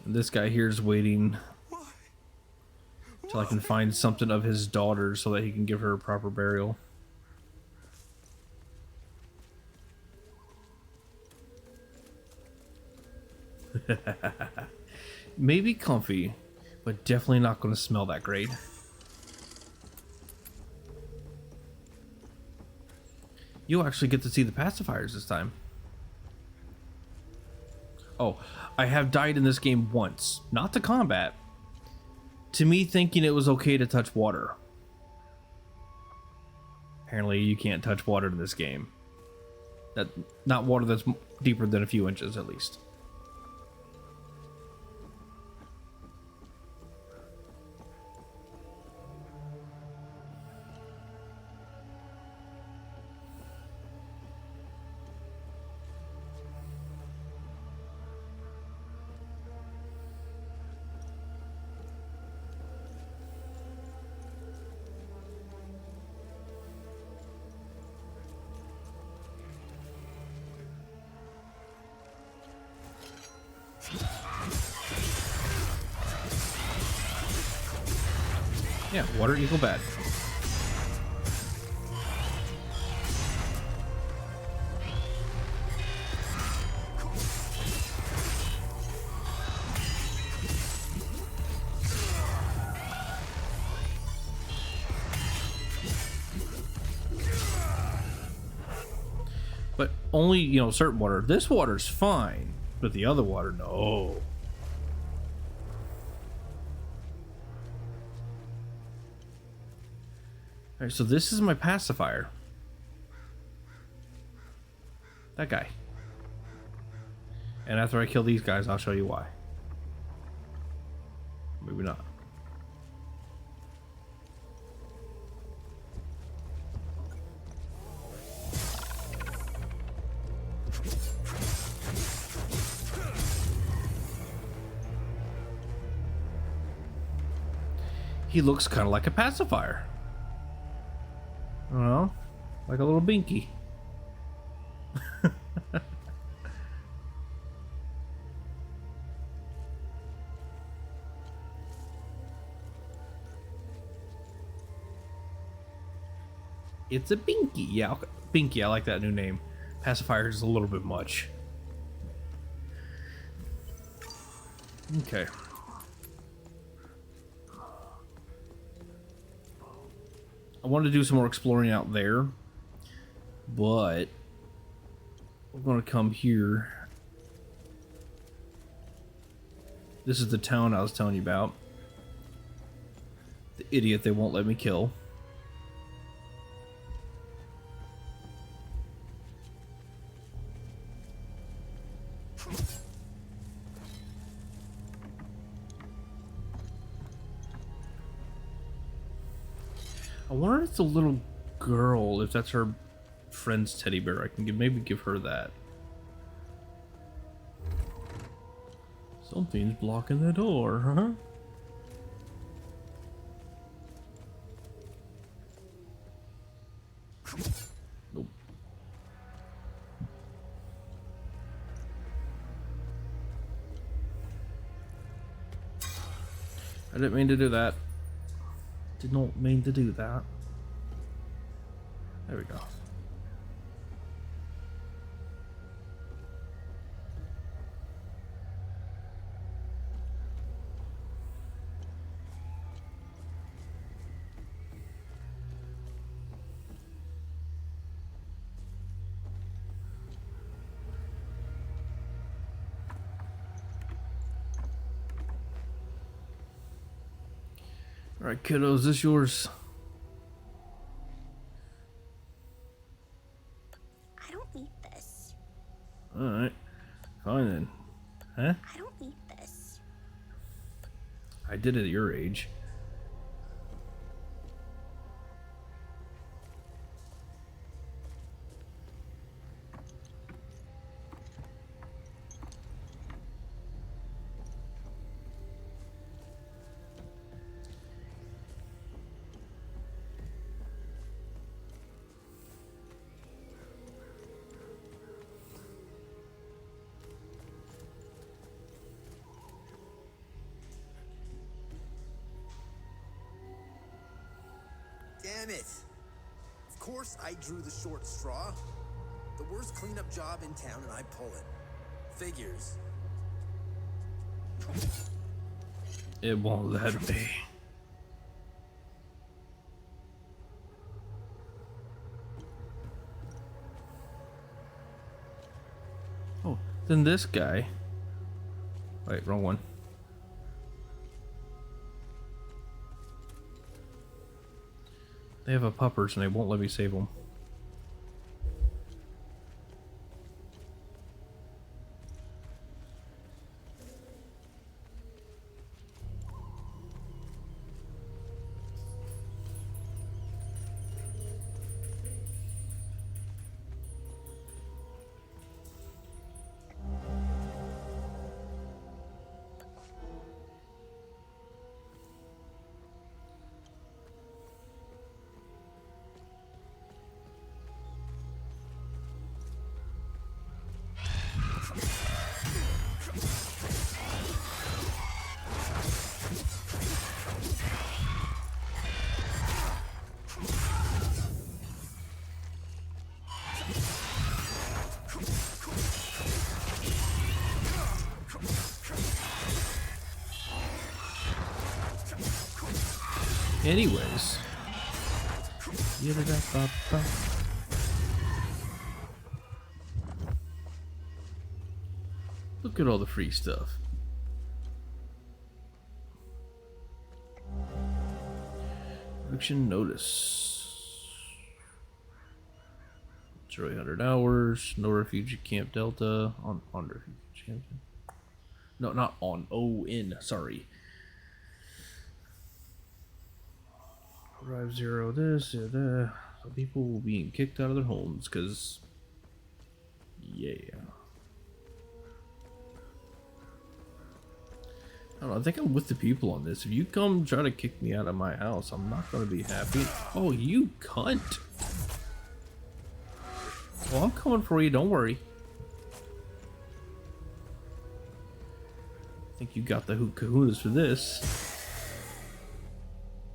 This guy here is waiting till I can find something of his daughter so that he can give her a proper burial. Maybe comfy, but definitely not going to smell that great. You'll actually get to see the pacifiers this time. Oh, I have died in this game once. Not to combat. To me thinking it was okay to touch water. Apparently you can't touch water in this game. Not water that's deeper than a few inches at least. Yeah, water equal bad. But only, you know, certain water. This water's fine, but the other water, no. Alright, so this is my pacifier. That guy. And after I kill these guys, I'll show you why. Maybe not. He looks kind of like a pacifier. I don't know, like a little binky. It's a binky. Yeah, okay. Binky, I like that new name. Pacifier is a little bit much. Okay. I wanted to do some more exploring out there, but we're going to come here. This is the town I was telling you about. The idiot they won't let me kill. I wonder if it's a little girl, if that's her friend's teddy bear. I can maybe give her that. Something's blocking the door, huh? Nope. I didn't mean to do that. Did not mean to do that. There we go. All right, kiddo, is this yours? I don't need this. All right, fine then. Huh? I don't need this. I did it at your age. Damn it! Of course I drew the short straw. The worst cleanup job in town and I pull it. Figures. It won't let me. Oh, then this guy. Wait, wrong one. They have a puppers and they won't let me save them. Anyways. Look at all the free stuff. Eviction notice. 300 hours. No refuge at Camp Delta. On refuge camp. No, not on. Oh, in. Sorry. Arrive 0. This. So people being kicked out of their homes because. Yeah. I don't know, I think I'm with the people on this. If you come try to kick me out of my house, I'm not going to be happy. Oh, you cunt. Well, I'm coming for you, don't worry. I think you got the kahunas for this.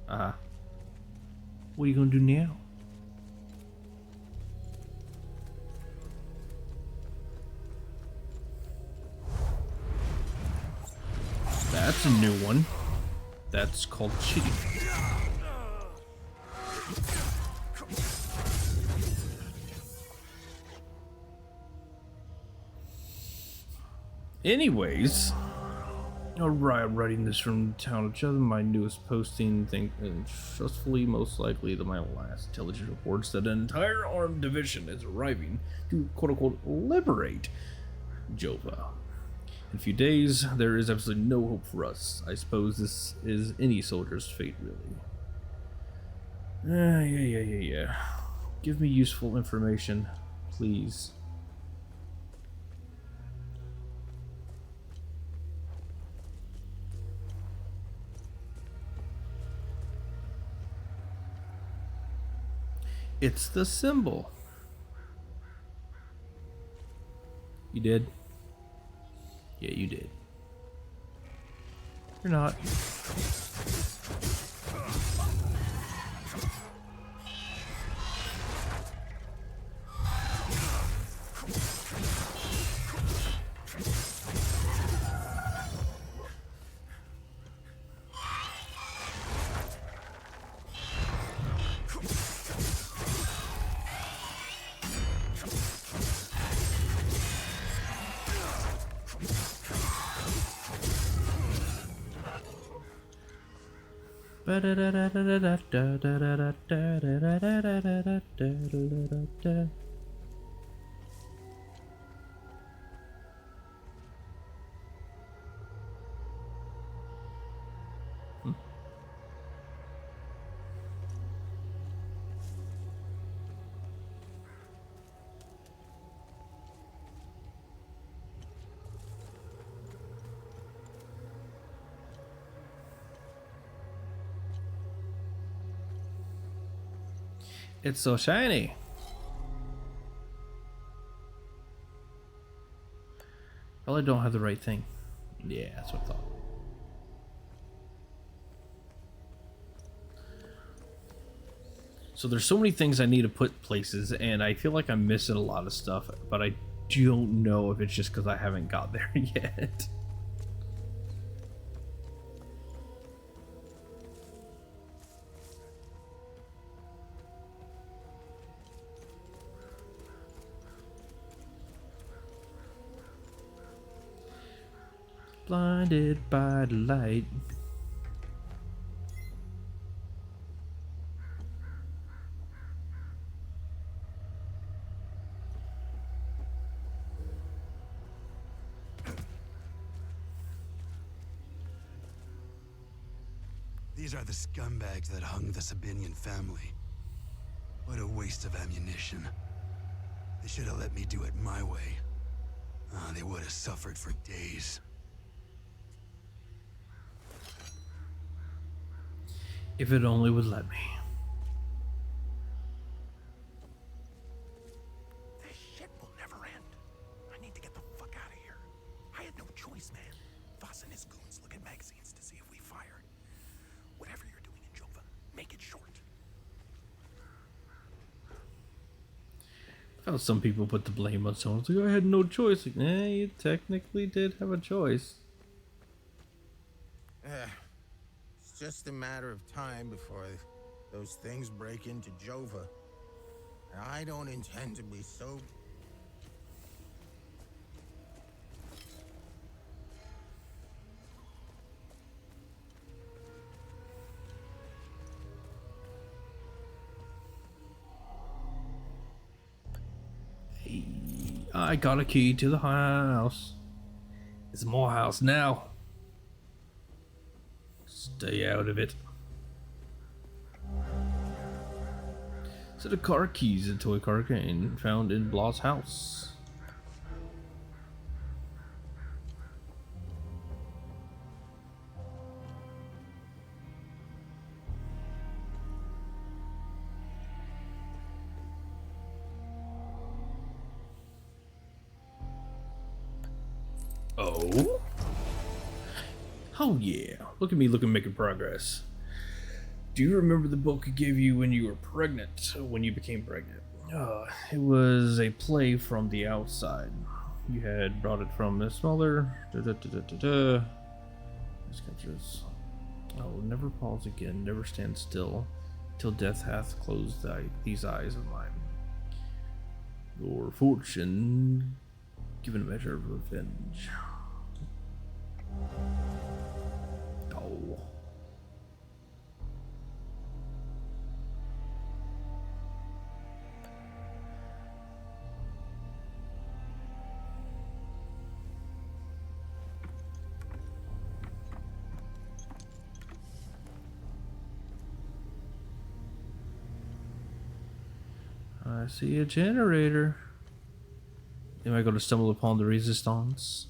What are you going to do now? That's a new one. That's called cheating. Anyways, alright, I'm writing this from the town of Chatham, my newest posting. Think and trustfully, most likely my last intelligence reports that an entire armed division is arriving to quote-unquote liberate Jova. In a few days, there is absolutely no hope for us. I suppose this is any soldier's fate, really. Yeah. Give me useful information, please. It's the symbol. You did? Yeah, you did. You're not. It's so shiny. Probably don't have the right thing. Yeah, that's what I thought. So there's so many things I need to put places, and I feel like I'm missing a lot of stuff, but I don't know if it's just because I haven't got there yet. Blinded by the light. These are the scumbags that hung the Sabinian family. What a waste of ammunition. They should have let me do it my way. They would have suffered for days. If it only would let me. This shit will never end. I need to get the fuck out of here. I had no choice, man. Voss and his goons look at magazines to see if we fired. Whatever you're doing in Jova, make it short. How some people put the blame on someone. It's like, I had no choice. Like, you technically did have a choice. It's just a matter of time before those things break into Jova. And I don't intend to be so... I got a key to the house. It's my house now. Stay out of it. So the car keys, a toy car cane found in Blah's house. Oh? Oh yeah. Look at me making progress. Do you remember the book I gave you when you were pregnant? When you became pregnant? It was a play from the outside. You had brought it from Miss Mother. This captures. Oh, never pause again, never stand still, till death hath closed these eyes of mine. Your fortune, given a measure of revenge. Oh. I see a generator. Am I going to stumble upon the resistance?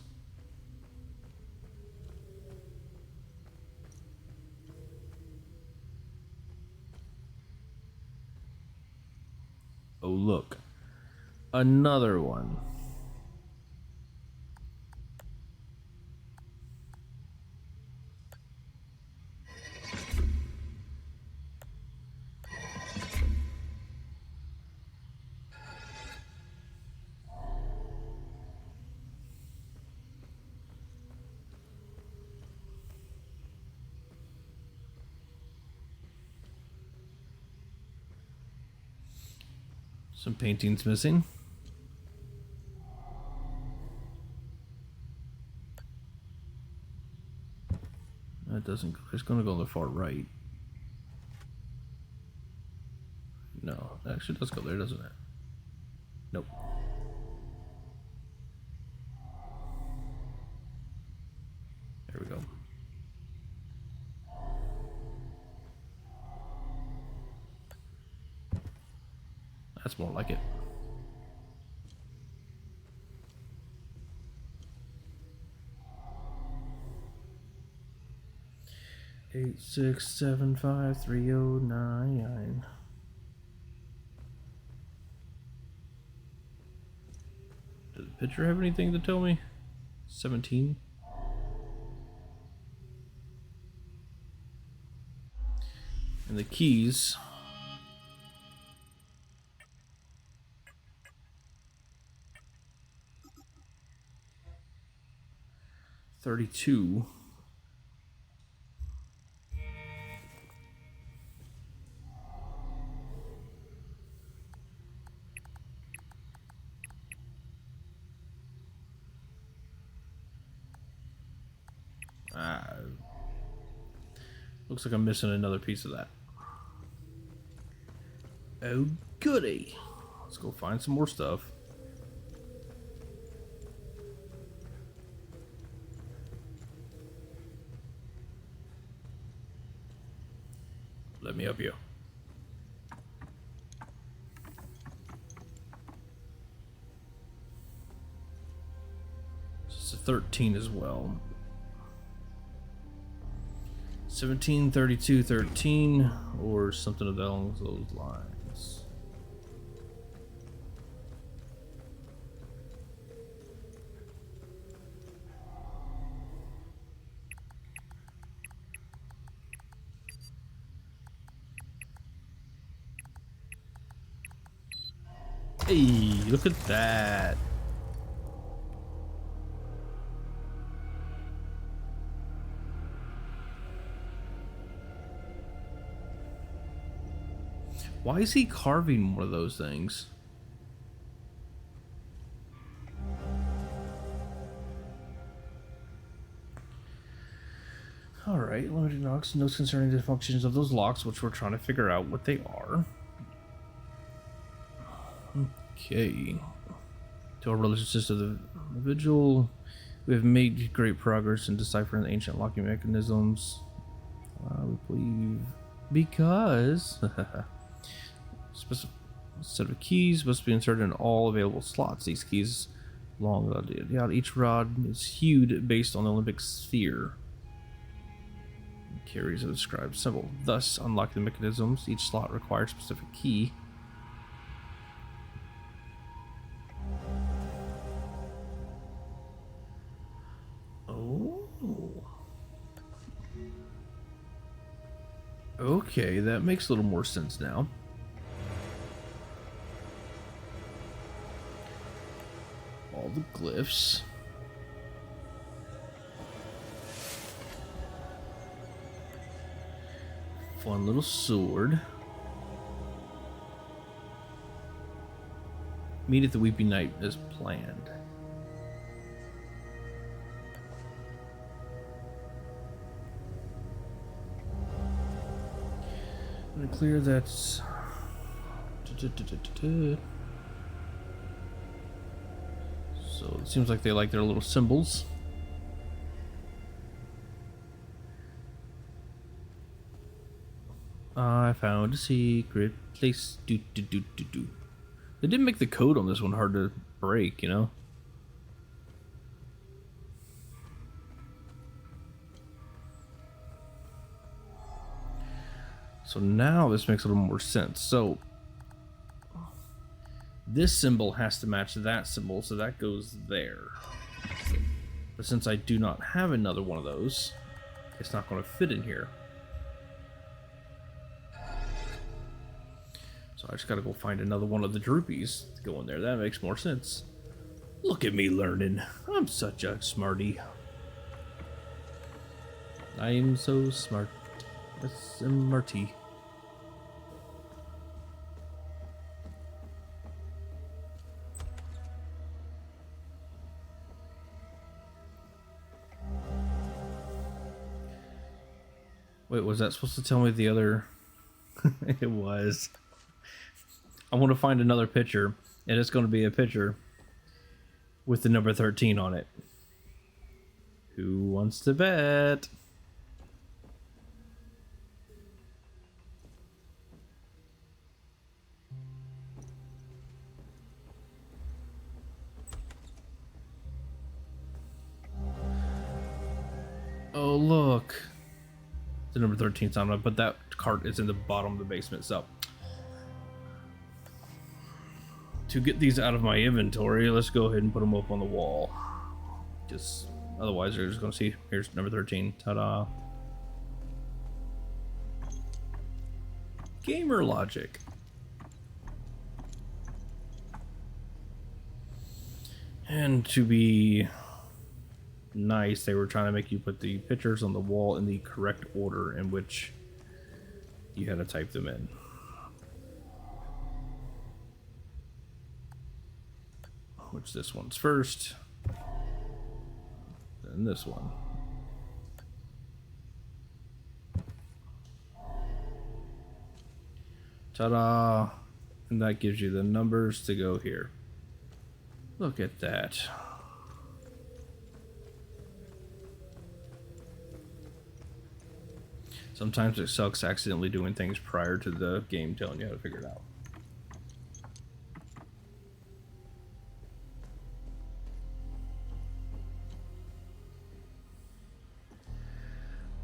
Oh, look. Another one. Some paintings missing. That doesn't. It's going to go on the far right. No, it actually does go there, doesn't it? Nope. There we go. That's more like it. Eight, 6, 7, 5, 3, 0, 9. Does the picture have anything to tell me? 17. And the keys. 32. Looks like I'm missing another piece of that. Oh, goody. Let's go find some more stuff. Let me help you. It's a 13 as well. 17, 32, 13, or something along those lines. Hey, look at that. Why is he carving one of those things? Alright, limited knocks, notes concerning the functions of those locks, which we're trying to figure out what they are. Okay. To our relationships of the vigil, we have made great progress in deciphering the ancient locking mechanisms. We believe because specific set of keys must be inserted in all available slots. These keys belong each rod is hewed based on the Olympic sphere. It carries a described symbol. Thus, unlocking the mechanisms, each slot requires a specific key. Okay, that makes a little more sense now. All the glyphs. Fun little sword. Meet at the Weeping Night as planned. Clear that's so it seems like they like their little symbols. I found a secret place. They didn't make the code on this one hard to break, you know. So now this makes a little more sense. So this symbol has to match that symbol, so that goes there. But since I do not have another one of those, it's not going to fit in here. So I just got to go find another one of the droopies to go in there. That makes more sense. Look at me learning. I'm such a smarty. I'm so smart. Smarty. Wait, was that supposed to tell me the other? It was. I want to find another picture, and it's going to be a picture with the number 13 on it. Who wants to bet? Oh, look. The number 13's on it, but that cart is in the bottom of the basement, so to get these out of my inventory, let's go ahead and put them up on the wall. Just otherwise they're just gonna see, here's number 13. Ta-da. Gamer logic. And to be nice, they were trying to make you put the pictures on the wall in the correct order in which you had to type them in. Which this one's first, then this one. Ta-da! And that gives you the numbers to go here. Look at that. Sometimes it sucks accidentally doing things prior to the game telling you how to figure it out.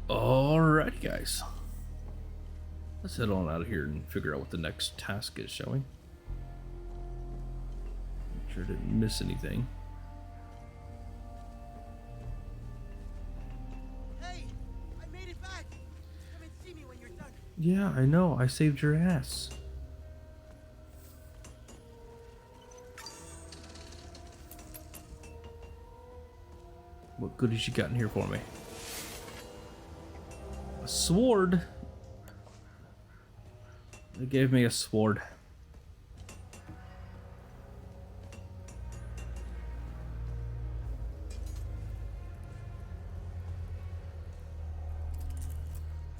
Alright, guys. Let's head on out of here and figure out what the next task is, shall we? Make sure I didn't miss anything. Hey, I made it back. Come and see me when you're done. Yeah, I know. I saved your ass. What goodies you got in here for me? A sword? They gave me a sword.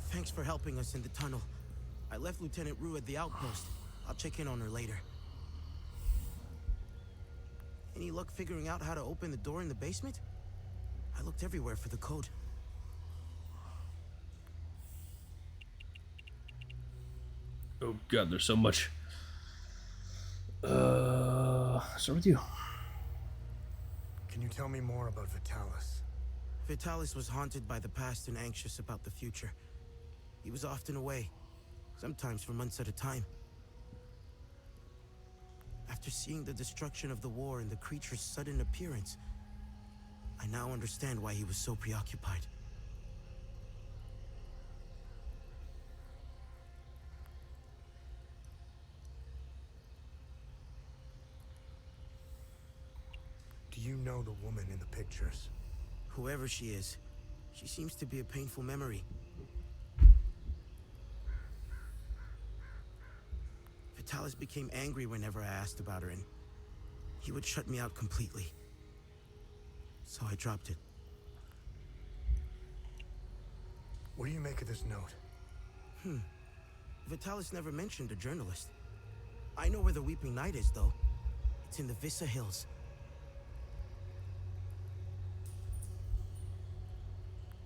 Thanks for helping us in the tunnel. I left Lieutenant Rue at the outpost. I'll check in on her later. Any luck figuring out how to open the door in the basement? I looked everywhere for the code. Oh god, there's so much. Start with you. Can you tell me more about Vitalis? Vitalis was haunted by the past and anxious about the future. He was often away, sometimes for months at a time. After seeing the destruction of the war and the creature's sudden appearance, I now understand why he was so preoccupied. Do you know the woman in the pictures? Whoever she is, she seems to be a painful memory. Vitalis became angry whenever I asked about her, and he would shut me out completely. So I dropped it. What do you make of this note? Vitalis never mentioned a journalist. I know where the Weeping Knight is, though. It's in the Vissa Hills.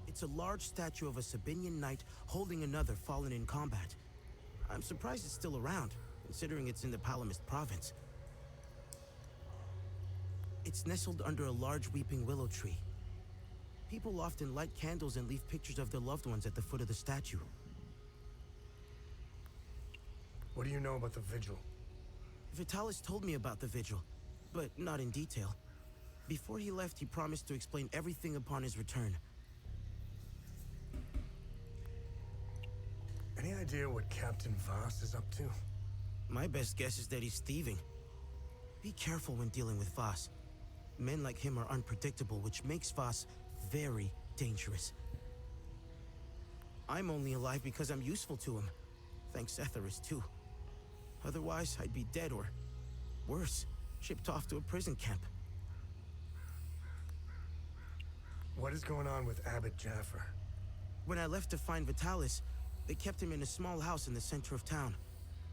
It's a large statue of a Sabinian knight holding another fallen in combat. I'm surprised it's still around, considering it's in the Palamist province. It's nestled under a large weeping willow tree. People often light candles and leave pictures of their loved ones at the foot of the statue. What do you know about the Vigil? Vitalis told me about the Vigil, but not in detail. Before he left, he promised to explain everything upon his return. Any idea what Captain Voss is up to? My best guess is that he's thieving. Be careful when dealing with Voss. Men like him are unpredictable, which makes Voss very dangerous. I'm only alive because I'm useful to him. Thanks Etheris, too. Otherwise, I'd be dead or, worse, shipped off to a prison camp. What is going on with Abbot Jaffer? When I left to find Vitalis, they kept him in a small house in the center of town,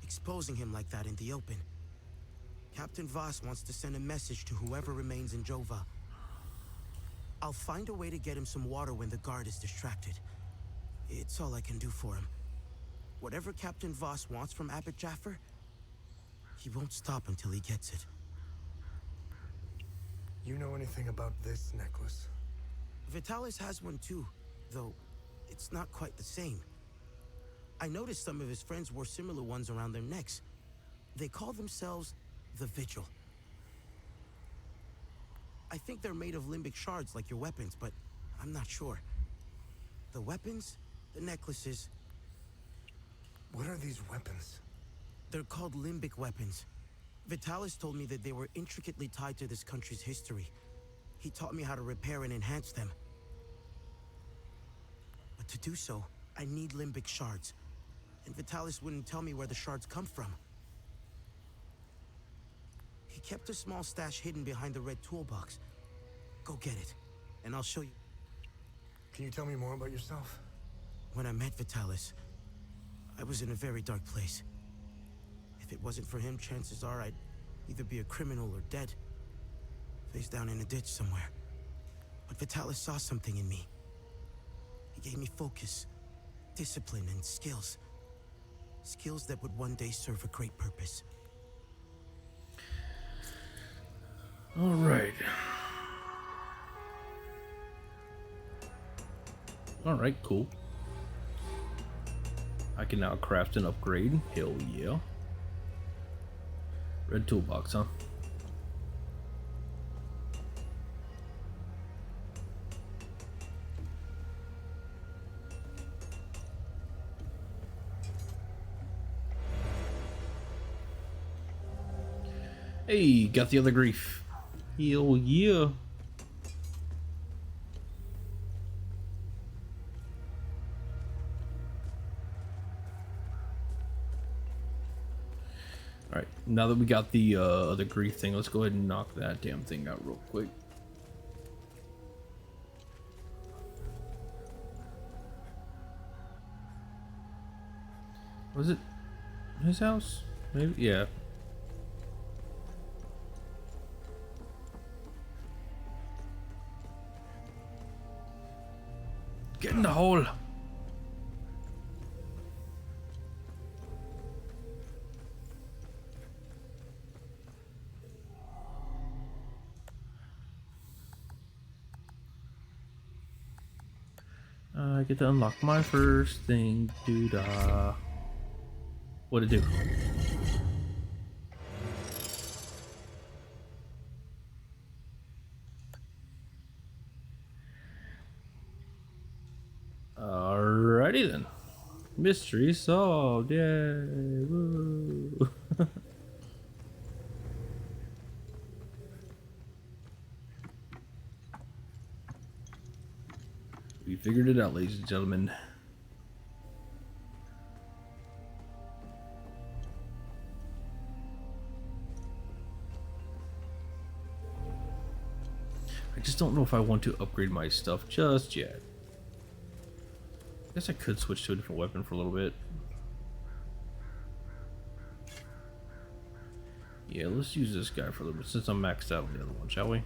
exposing him like that in the open. Captain Voss wants to send a message to whoever remains in Jova. I'll find a way to get him some water when the guard is distracted. It's all I can do for him. Whatever Captain Voss wants from Abbot Jaffer, he won't stop until he gets it. You know anything about this necklace? Vitalis has one too, though it's not quite the same. I noticed some of his friends wore similar ones around their necks. They call themselves the Vigil. I think they're made of limbic shards like your weapons, but I'm not sure. The weapons, the necklaces... What are these weapons? They're called limbic weapons. Vitalis told me that they were intricately tied to this country's history. He taught me how to repair and enhance them. But to do so, I need limbic shards. And Vitalis wouldn't tell me where the shards come from. He kept a small stash hidden behind the red toolbox. Go get it, and I'll show you. Can you tell me more about yourself? When I met Vitalis, I was in a very dark place. If it wasn't for him, chances are I'd either be a criminal or dead. Face down in a ditch somewhere. But Vitalis saw something in me. He gave me focus, discipline, and skills. Skills that would one day serve a great purpose. All right. All right, cool. I can now craft an upgrade. Hell yeah. Red toolbox, huh? Hey, got the other grief. Hell yeah. Alright, now that we got the other grief thing, let's go ahead and knock that damn thing out real quick. Was it his house? Maybe? Yeah. Get in the hole. I get to unlock my first thing. Doo-dah. What'd it do? Alrighty then. Mystery solved. Yay. Woo. We figured it out, ladies and gentlemen. I just don't know if I want to upgrade my stuff just yet. I guess I could switch to a different weapon for a little bit. Yeah, let's use this guy for a little bit since I'm maxed out on the other one, shall we?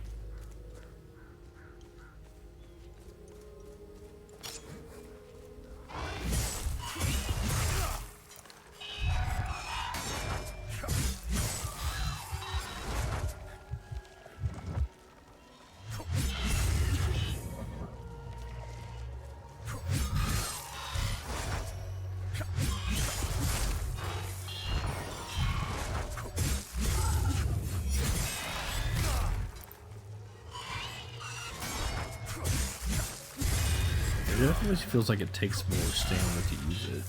It definitely feels like it takes more stamina to use it.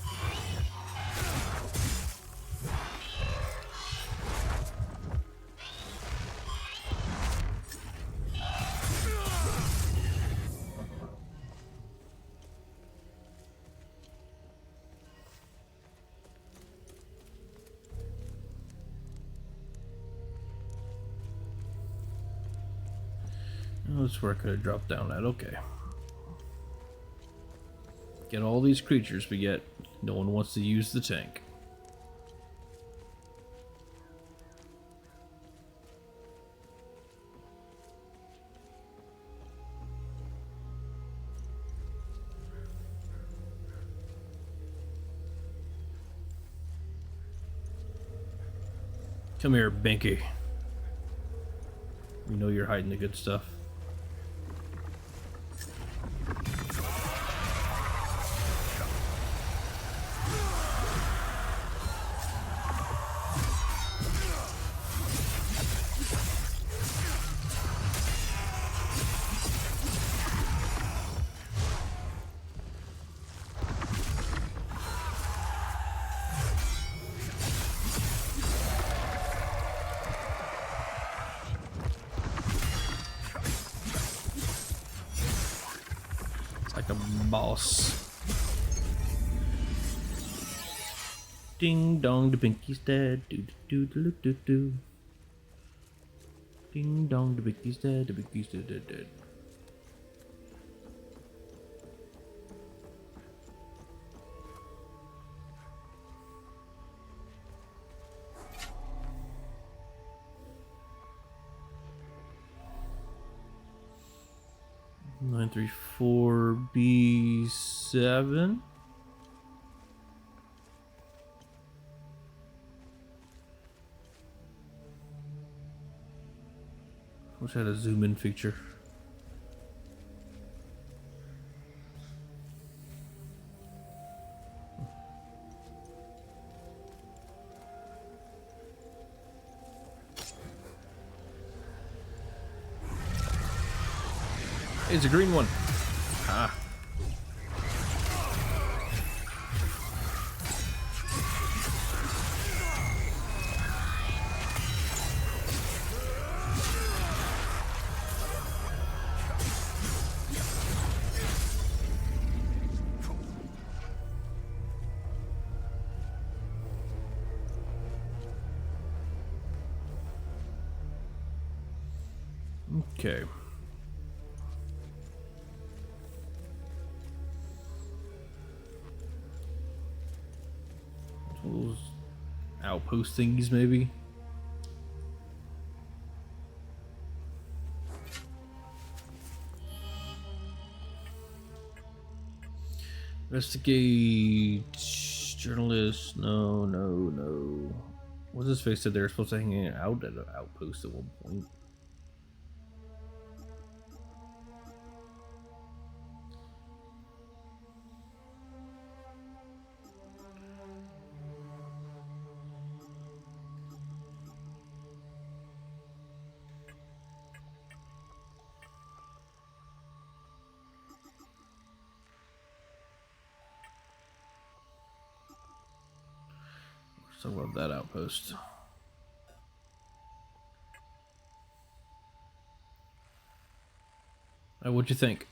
Oh, that's where I could have dropped down at. Okay. Get all these creatures, but yet no one wants to use the tank. Come here, Binky. We know you're hiding the good stuff. Like a boss. Ding dong, the Binky's dead. Do do do do do do. Ding dong, the Binky's dead. The Binky's dead. 934B7. Wish I had a zoom in feature. It's a green one. Ah. Okay. Those outpost thingies, maybe. Investigate. Journalist. No. What's his face said they were supposed to hang out at an outpost at one point. Let's talk about that outpost. What'd you think?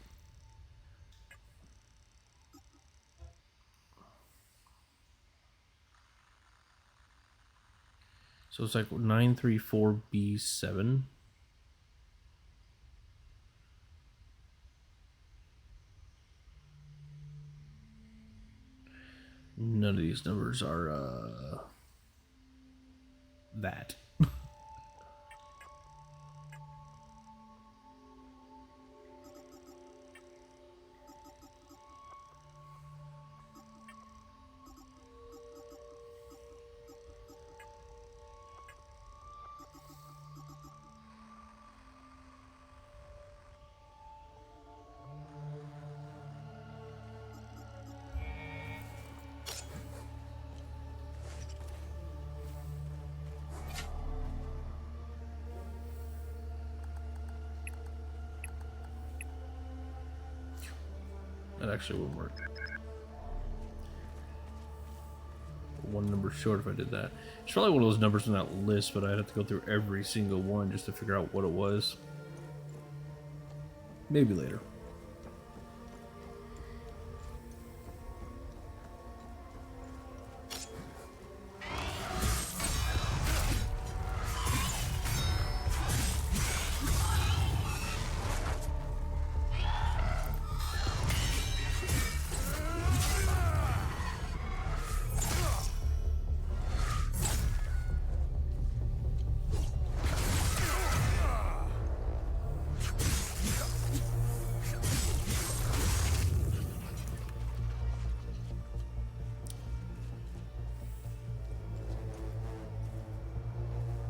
So it's like 934B7. None of these numbers are that. That actually wouldn't work. One number short if I did that. It's probably one of those numbers in that list, but I'd have to go through every single one just to figure out what it was. Maybe later.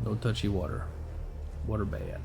No touchy water. Water bad.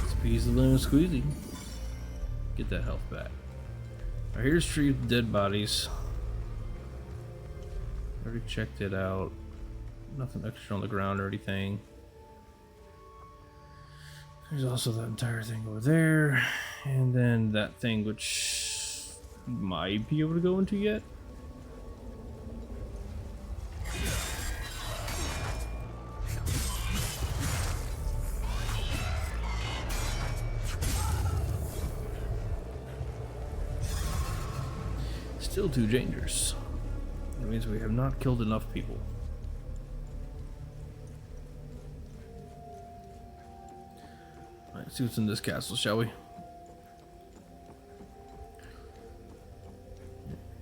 Squeeze the lemon squeezy. Get that health back. Alright, here's tree with dead bodies. Already checked it out. Nothing extra on the ground or anything. There's also that entire thing over there. And then that thing which might be able to go into yet. Still too dangerous. That means we have not killed enough people. Alright, see what's in this castle, shall we?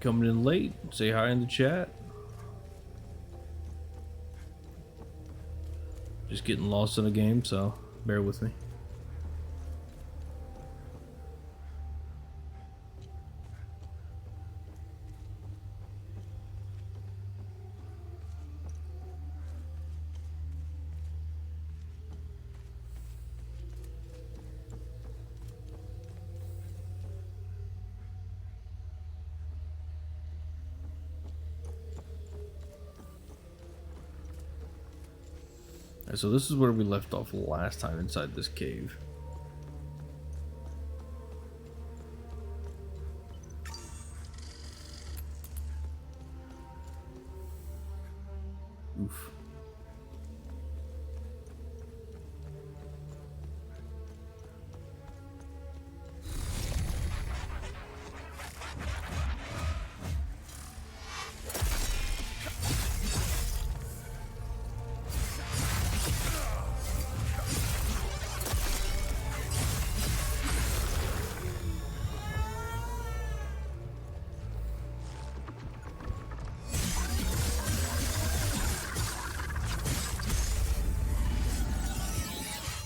Coming in late, say hi in the chat. Just getting lost in a game, so bear with me. So this is where we left off last time inside this cave. Oof.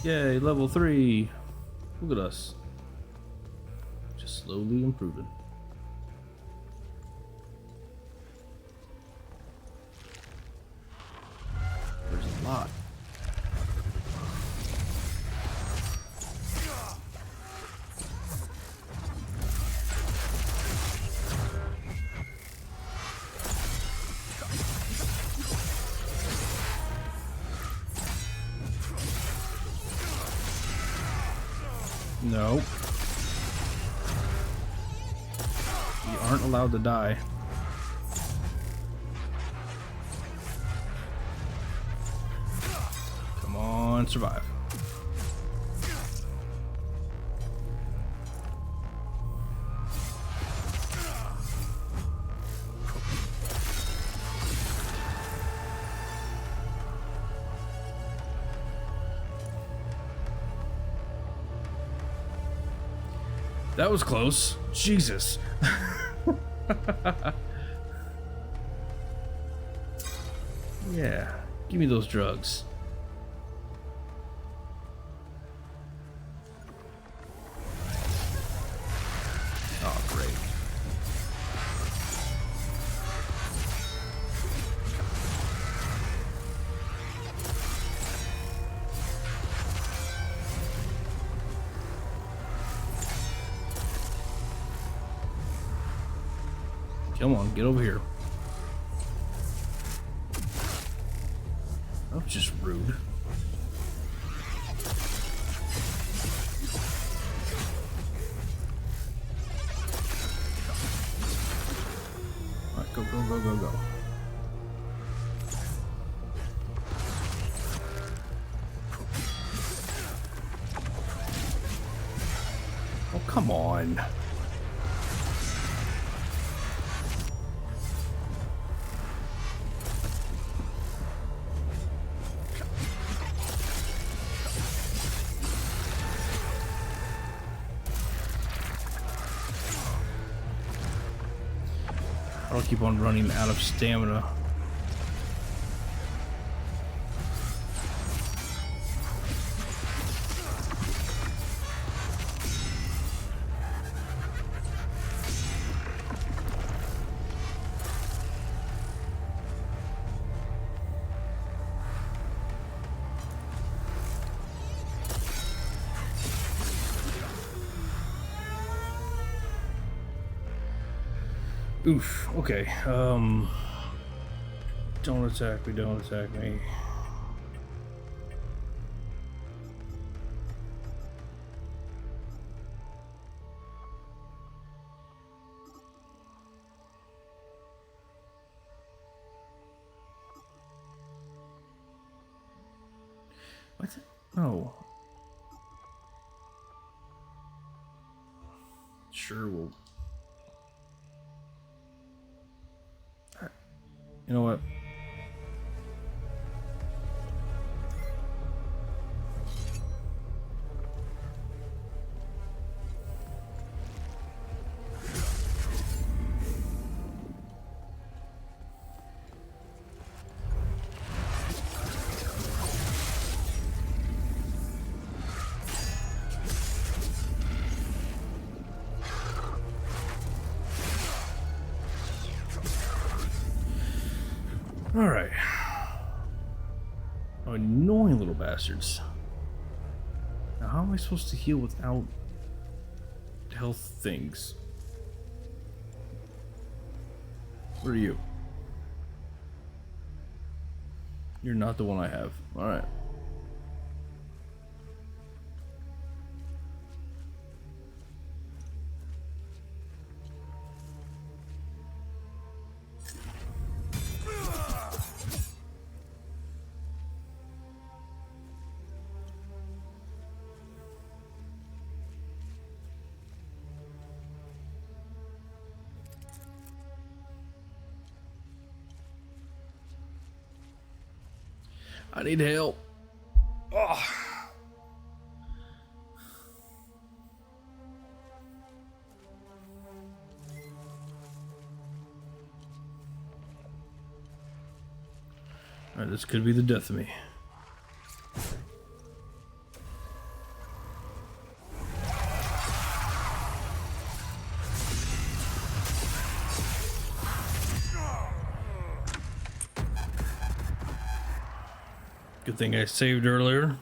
Yay, level 3. Look at us. Just slowly improving. There's a lot. No. You aren't allowed to die. Come on, survive. That was close. Jesus. Yeah, give me those drugs. Oh, great. Come on, get over here. That was just rude. Alright, go, go, go, go, go. Oh, come on. I'll keep on running out of stamina. Oof, okay. Don't attack me, don't attack me. What? No. Sure, we'll. You know what? All right. Oh, annoying little bastards. Now, how am I supposed to heal without health things? Where are you? You're not the one I have. All right. I need help. Oh. Alright, this could be the death of me. Good thing I saved earlier.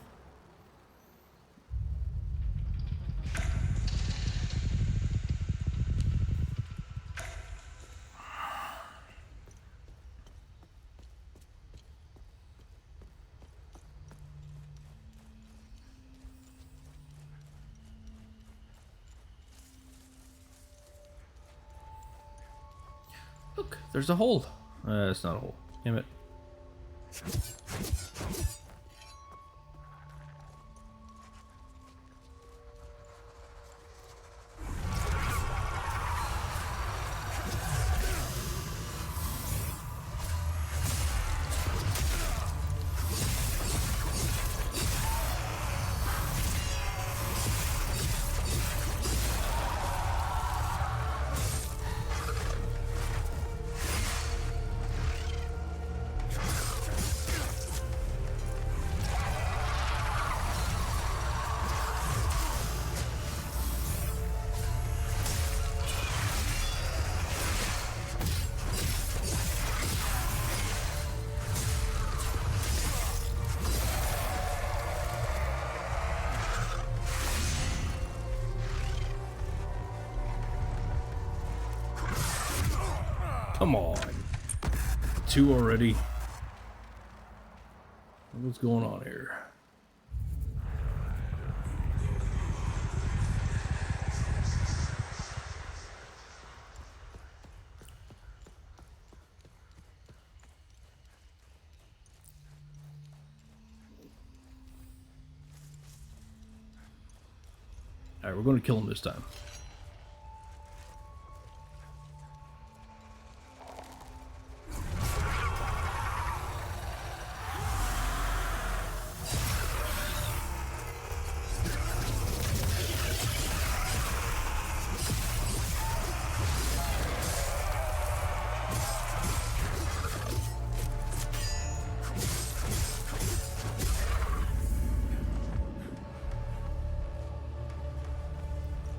Look, there's a hole. It's not a hole. Damn it. Come on. 2 already. What's going on here? Alright, we're going to kill him this time.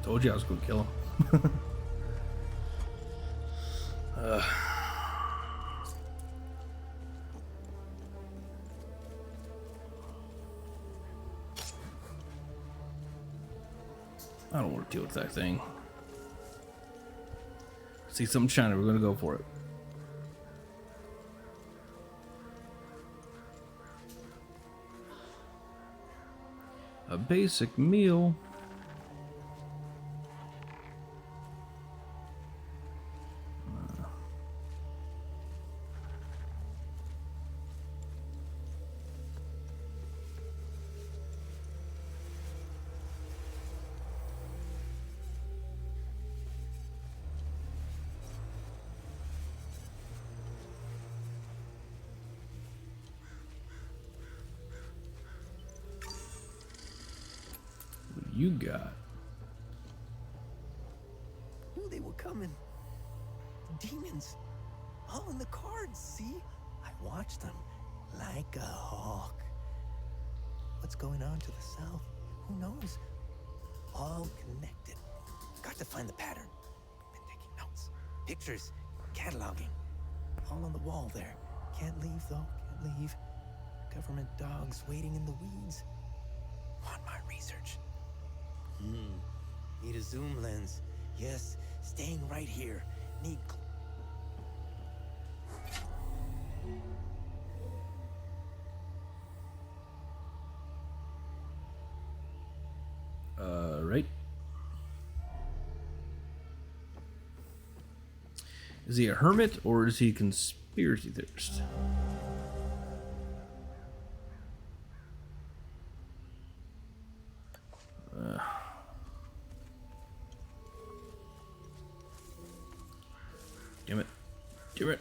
Told you I was going to kill him. I don't want to deal with that thing. See something shiny, we're going to go for it. A basic meal. you got? Knew they were coming. Demons. All in the cards, see? I watched them like a hawk. What's going on to the south? Who knows? All connected. Got to find the pattern. Been taking notes. Pictures. Cataloging. All on the wall there. Can't leave, though. Can't leave. Government dogs waiting in the weeds. Want my research. Need a zoom lens. Yes, staying right here. Need... Right. Is he a hermit or is he a conspiracy theorist? Damn it. Damn it.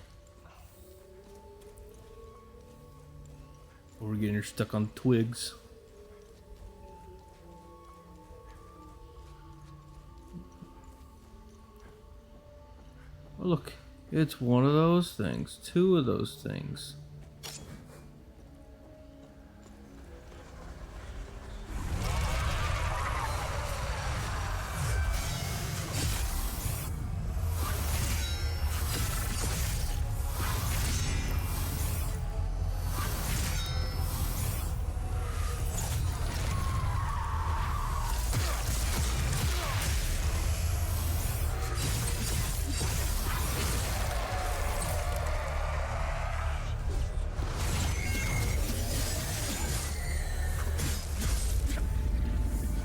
We're getting her stuck on twigs. Oh, look, it's one of those things. Two of those things.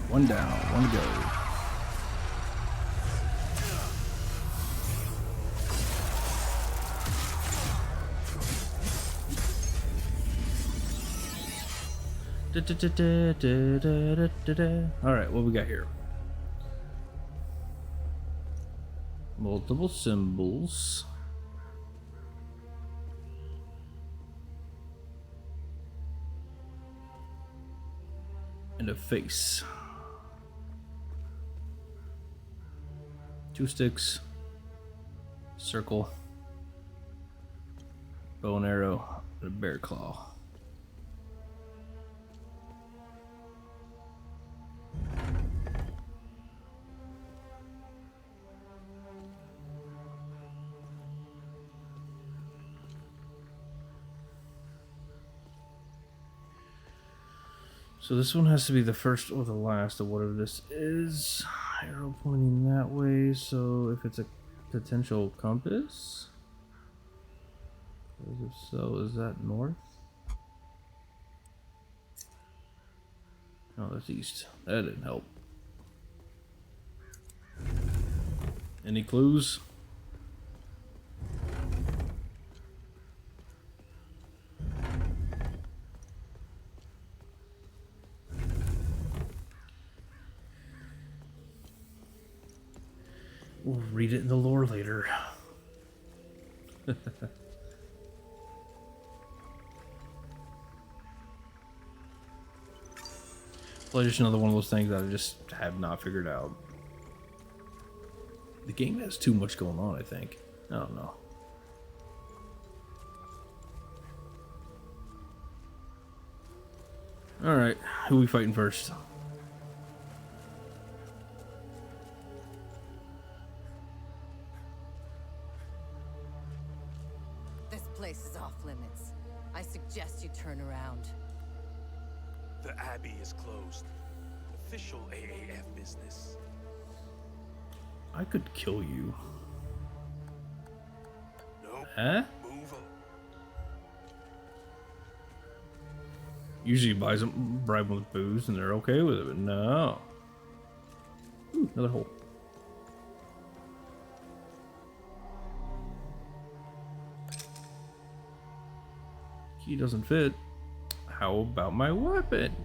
One down, one to go. All right, what we got here? Multiple symbols. And a face. 2 sticks, circle, bow and arrow, and a bear claw. So this one has to be the first or the last of whatever this is. Arrow pointing that way, so if it's a potential compass? If so, is that north? No, that's east. That didn't help. Any clues? We'll read it in the lore later. Well, just another one of those things that I just have not figured out. The game has too much going on, I think. I don't know. Alright, who are we fighting first? This place is off limits. I suggest you turn around. The Abbey is closed. Official AAF business. I could kill you. No. Huh? Move on. Usually buys them, bribe them with booze, and they're okay with it, but no. Ooh, another hole. Key doesn't fit. How about my weapon?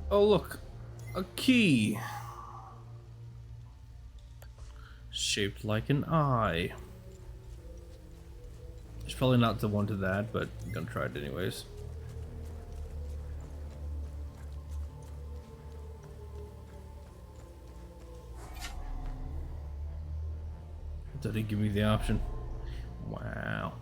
Oh, look, a key. shaped like an eye. It's probably not the one to that, but I'm gonna try it anyways. That didn't give me the option. Wow.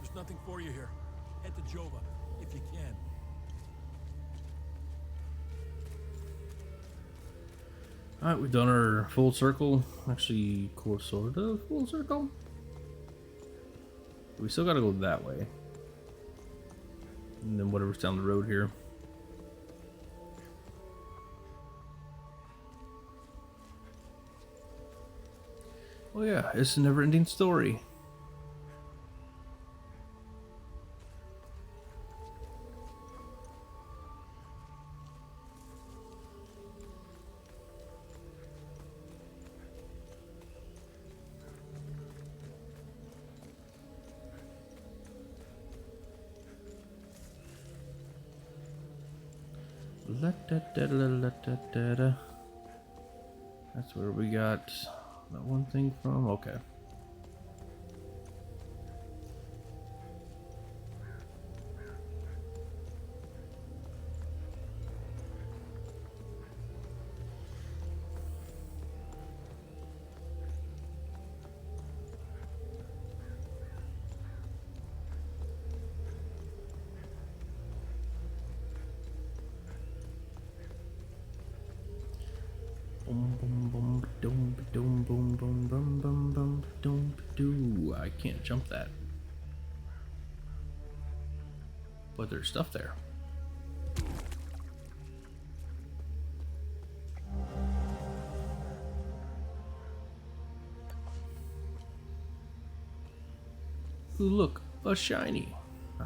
There's nothing for you here. Head to Jova, if you can. Alright, we've done our full circle. Actually, sort of full circle. We still gotta go that way. And then whatever's down the road here. Oh yeah, it's a never-ending story. That's where we got that one thing from. Okay. I can't jump that. But there's stuff there. Ooh, look, a shiny. Huh.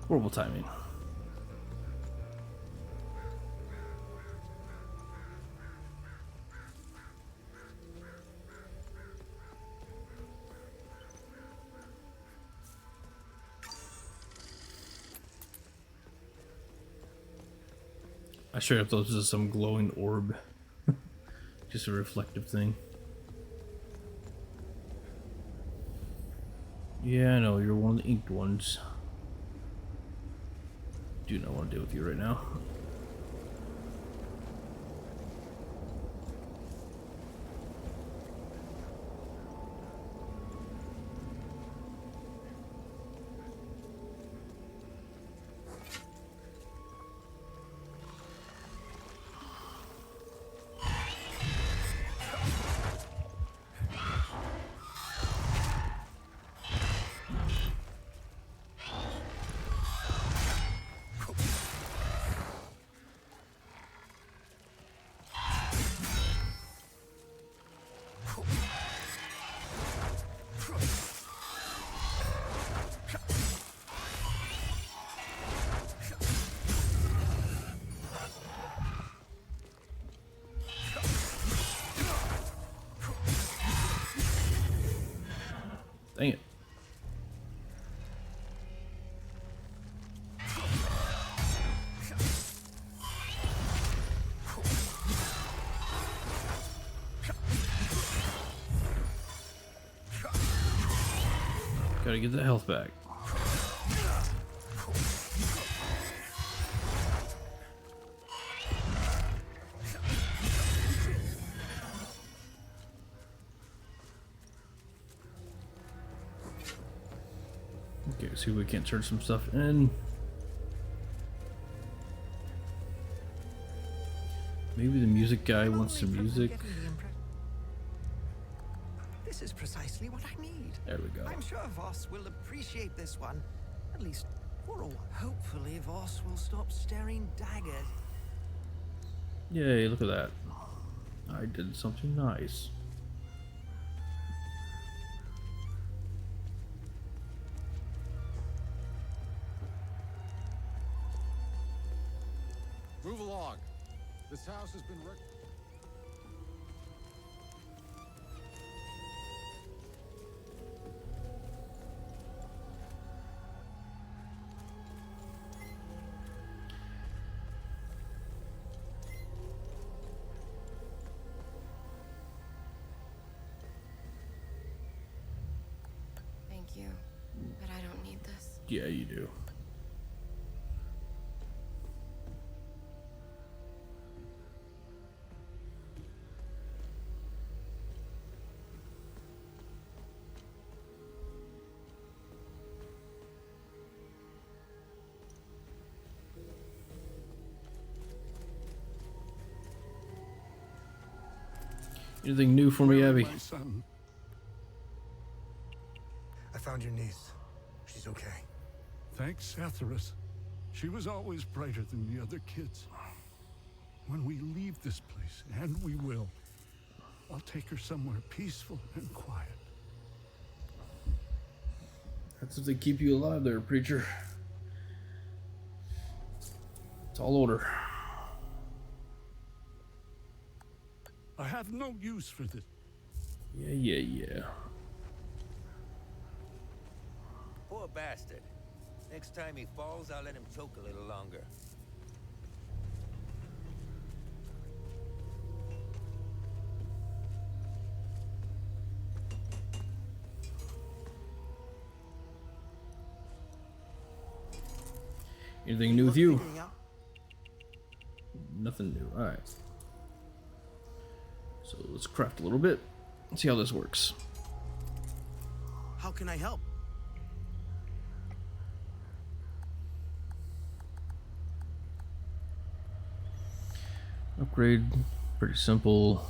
Horrible timing. I sure hope those is some glowing orb. Just a reflective thing. Yeah, I know, you're one of the inked ones. Do not want to deal with you right now. Dang it. Gotta get the health back. See if we can't turn some stuff in. Maybe the music guy wants some music. This is precisely what I need. There we go. I'm sure Voss will appreciate this one. At least for a while. Hopefully Voss will stop staring daggers. Yay, look at that. I did something nice. Move along. This house has been wrecked. Thank you, but I don't need this. Yeah, you do. Anything new for me, Abby? My son. I found your niece. She's okay. Thanks, Atheris. She was always brighter than the other kids. When we leave this place, and we will, I'll take her somewhere peaceful and quiet. That's if they keep you alive there, preacher. It's all order. I have no use for this. Yeah. Poor bastard. Next time he falls, I'll let him choke a little longer. Anything new with you? Nothing new. Alright. So let's craft a little bit. See how this works. How can I help? Upgrade. Pretty simple.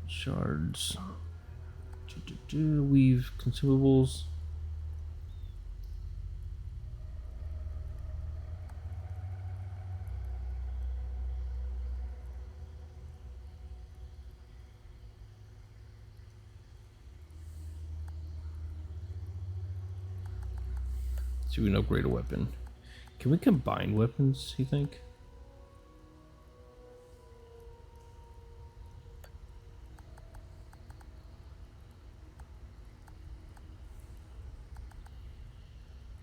Shards. Weave consumables. See if we can upgrade a weapon. Can we combine weapons, you think?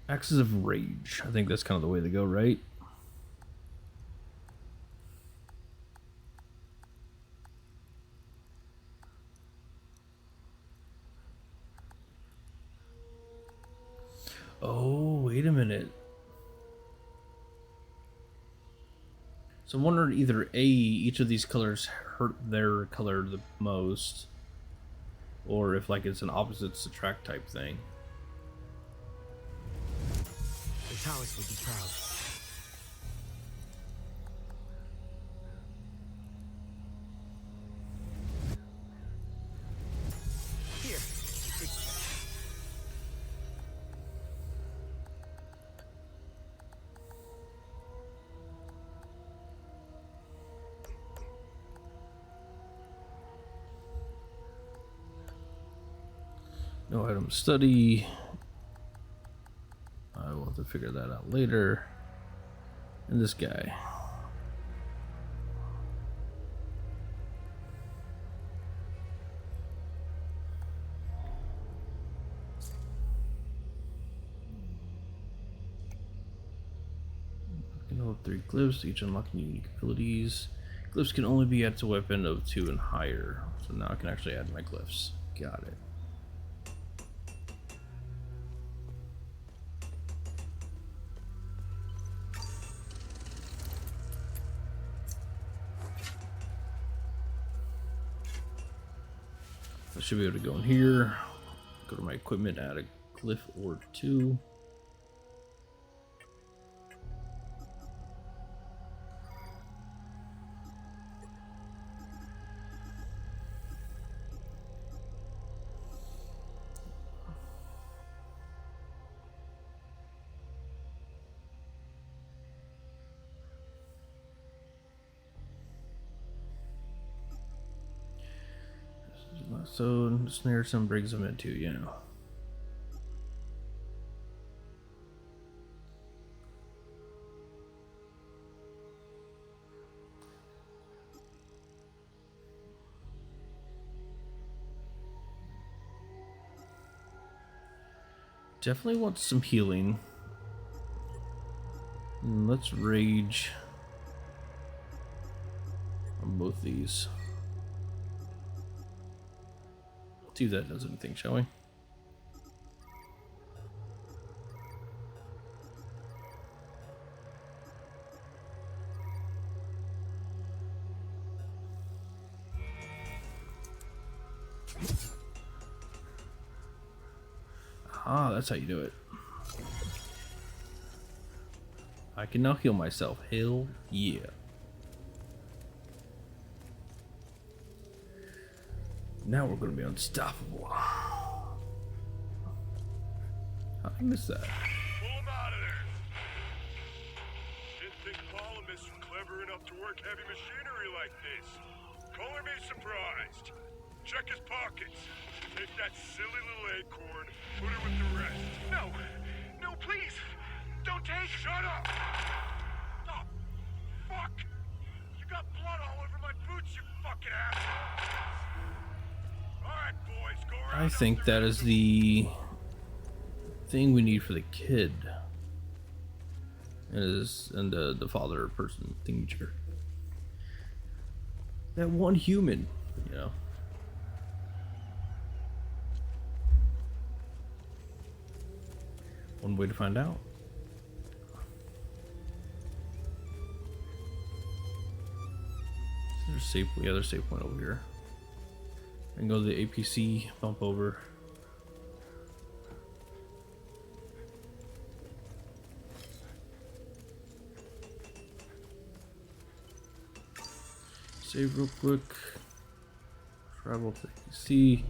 Axes of Rage. I think that's kind of the way to go, right? Oh, wait a minute. So I'm wondering either A, each of these colors hurt their color the most, or if like it's an opposite subtract type thing. Vitalis would be proud. Here. No item study. I will have to figure that out later. And this guy. You know, 3 glyphs, each unlocking unique abilities. Glyphs can only be added to a weapon of 2 and higher. So now I can actually add my glyphs. Got it. I should be able to go in here. Go to my equipment, add a glyph or two. So snare some brings them into, you know. Definitely want some healing. Let's rage on both these. See if that does anything, shall we? Ah, that's how you do it. I can now heal myself. Hell yeah. Now we're gonna be unstoppable. How did I miss that? Pull him out of there. Didn't think Polymus was clever enough to work heavy machinery like this. Color me surprised. Check his pockets. Take that silly little acorn, put her with the rest. No! No, please! Don't take... Shut up! Oh, fuck! You got blood all over my boots, you fucking asshole! Alright, boys, go around. I think that is the thing we need for the kid. And the father person thingamajigger. That one human, you know. One way to find out. There's a safe, yeah, there's a safe point over here. And go to the APC, bump over. Save real quick. Travel to APC.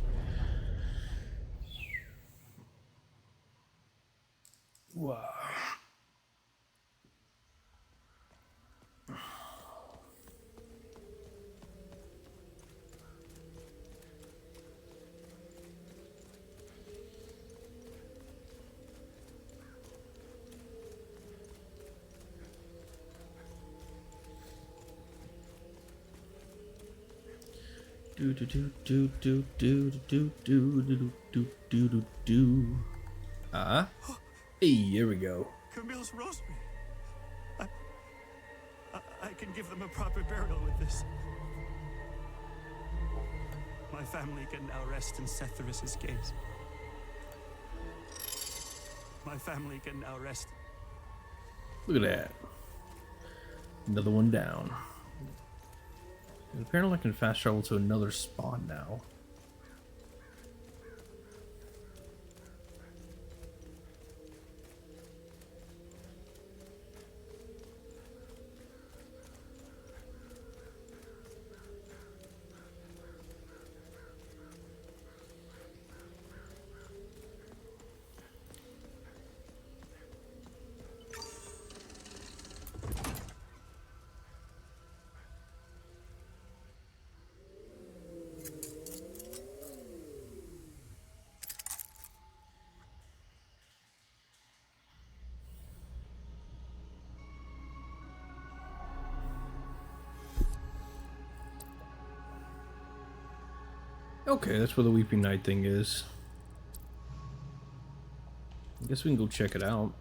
Wow. Do do do do do do do do do do do do do. Hey, here we go. Camille's rosary. I can give them a proper burial with this. My family can now rest in Setharus' gaze. My family can now rest. Look at that. Another one down. And apparently I can fast travel to another spawn now. Okay, that's where the Weeping Knight thing is. I guess we can go check it out.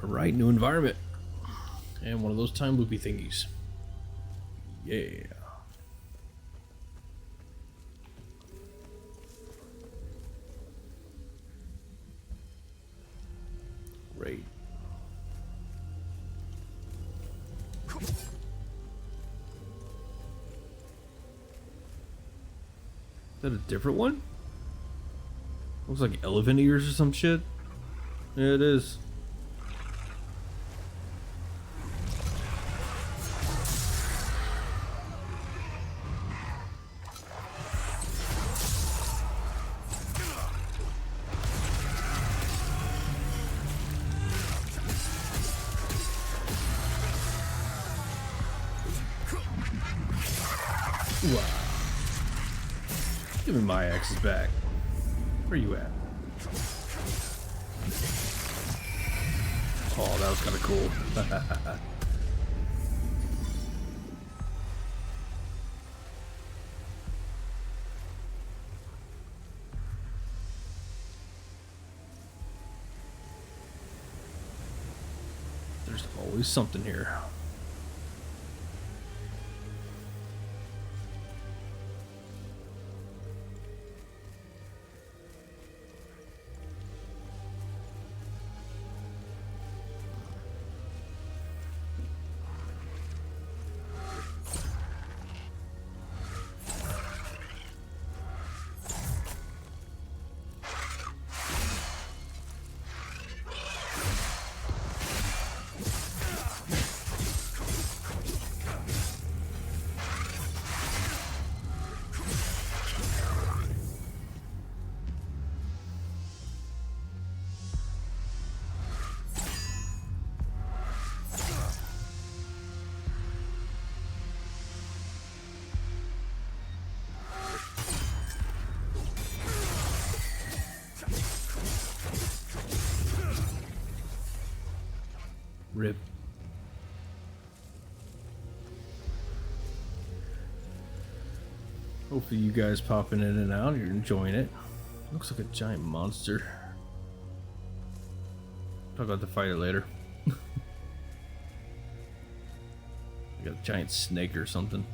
Alright, new environment. And one of those time loopy thingies. Yeah. Great. Is that a different one? Looks like elephant ears or some shit. Yeah, it is. Wow. Give me my axes back. Where you at? Oh, that was kind of cool. There's always something here. Rip. Hopefully you guys popping in and out, you're enjoying it. Looks like a giant monster. Talk about the fighter later. I got a giant snake or something.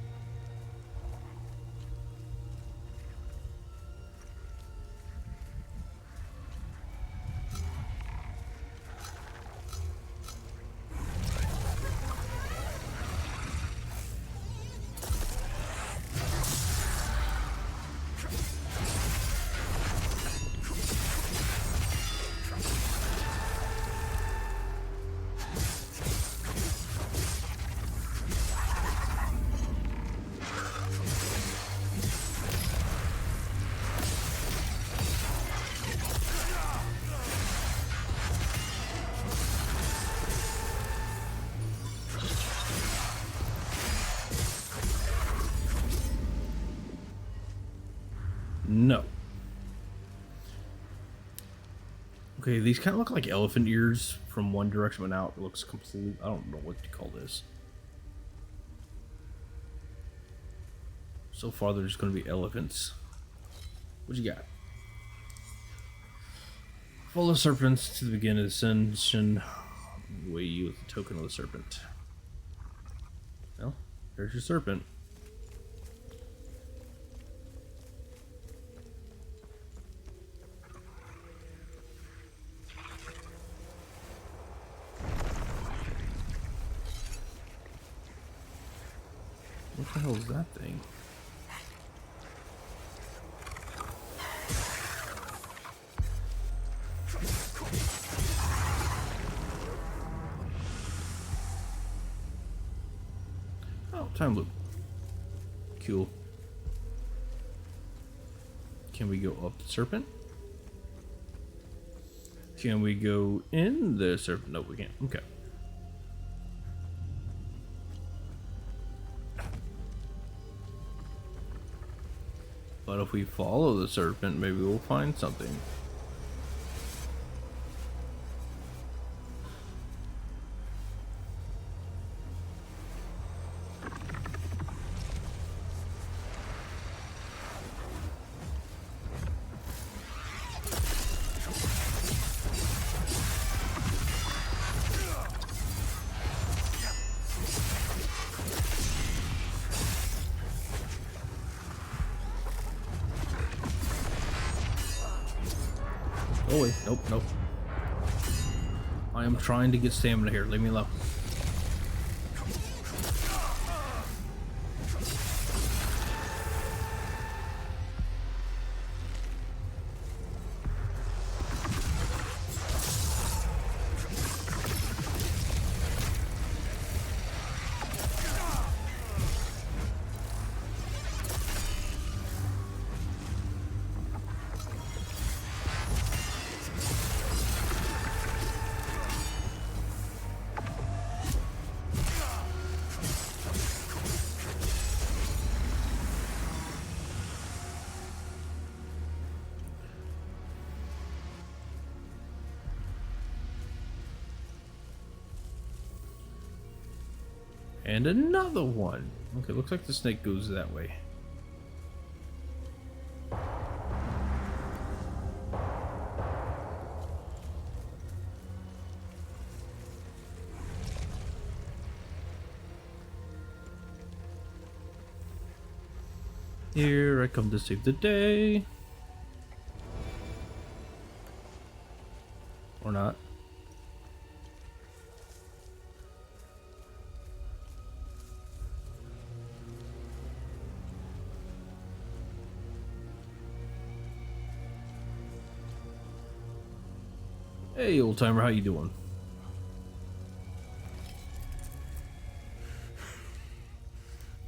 No. Okay, these kind of look like elephant ears from one direction, but now it looks complete. I don't know what to call this. So far, there's going to be elephants. What you got? Follow serpents to the beginning of the ascension. Weigh you with the token of the serpent. Well, there's your serpent. What the hell is that thing? Oh, time loop. Cool. Can we go up the serpent? Can we go in the serpent? No, we can't. Okay. But if we follow the serpent, maybe we'll find something. Oh wait, nope, nope. I am trying to get stamina here. Leave me alone. And another one. Okay, looks like the snake goes that way. Here I come to save the day. Or not. Hey, old timer, how you doing?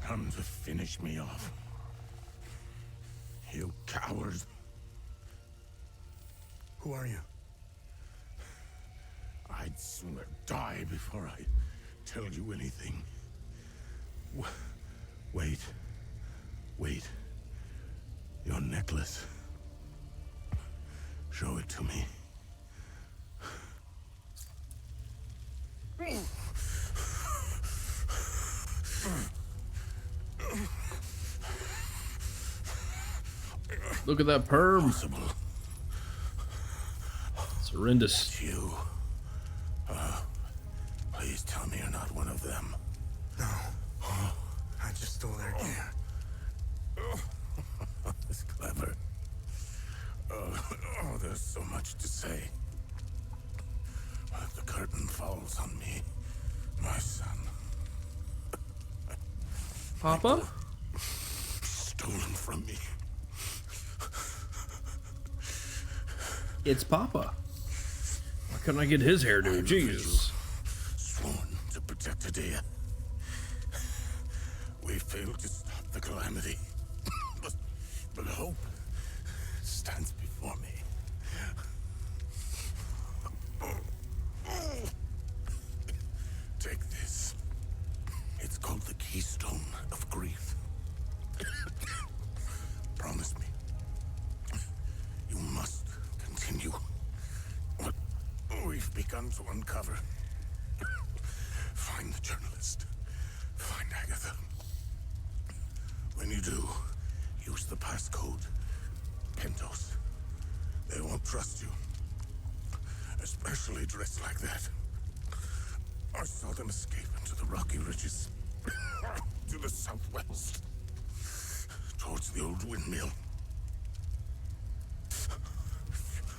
Come to finish me off. You coward. Who are you? I'd sooner die before I tell you anything. Wait. Wait. Your necklace. Show it to me. Look at that perm. It's horrendous. You. Please tell me you're not one of them. No. I just stole their gear. It's clever. Oh, there's so much to say. But the curtain falls on me, my son. Papa? Stolen from me. It's Papa. Why couldn't I get his hairdo? Jeez. Sworn to protect Adia. We failed to stop the calamity. but hope stands before me. Take this. It's called the Keystone of Grief. Promise me. You must continue what we've begun to uncover. Find the journalist. Find Agatha. When you do, use the passcode. Pentos. They won't trust you. Especially dressed like that. I saw them escape into the rocky ridges. To the southwest. Towards the old windmill.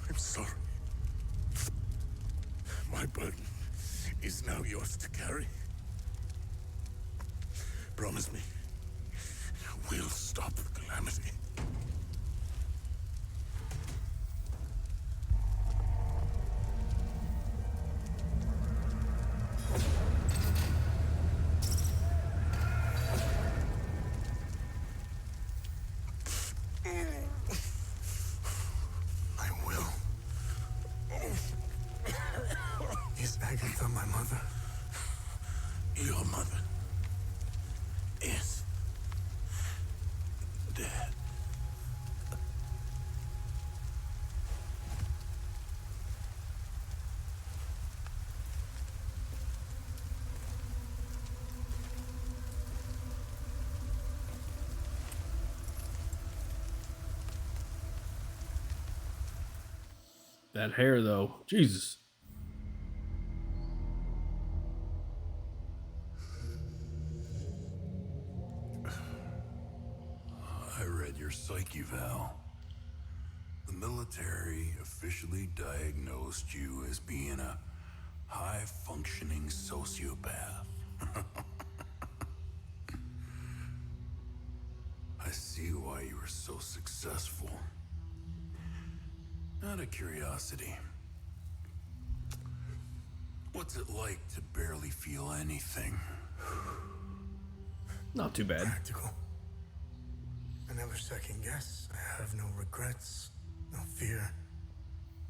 I'm sorry. My burden is now yours to carry. Promise me, we'll stop the calamity. I will. Is Agatha my mother? Your mother is dead. That hair, though. Jesus. I read your psyche, Val. The military officially diagnosed you as being a high-functioning sociopath. I see why you were so successful. Out of curiosity, what's it like to barely feel anything? Not too bad. Practical. I never second guess. I have no regrets, no fear,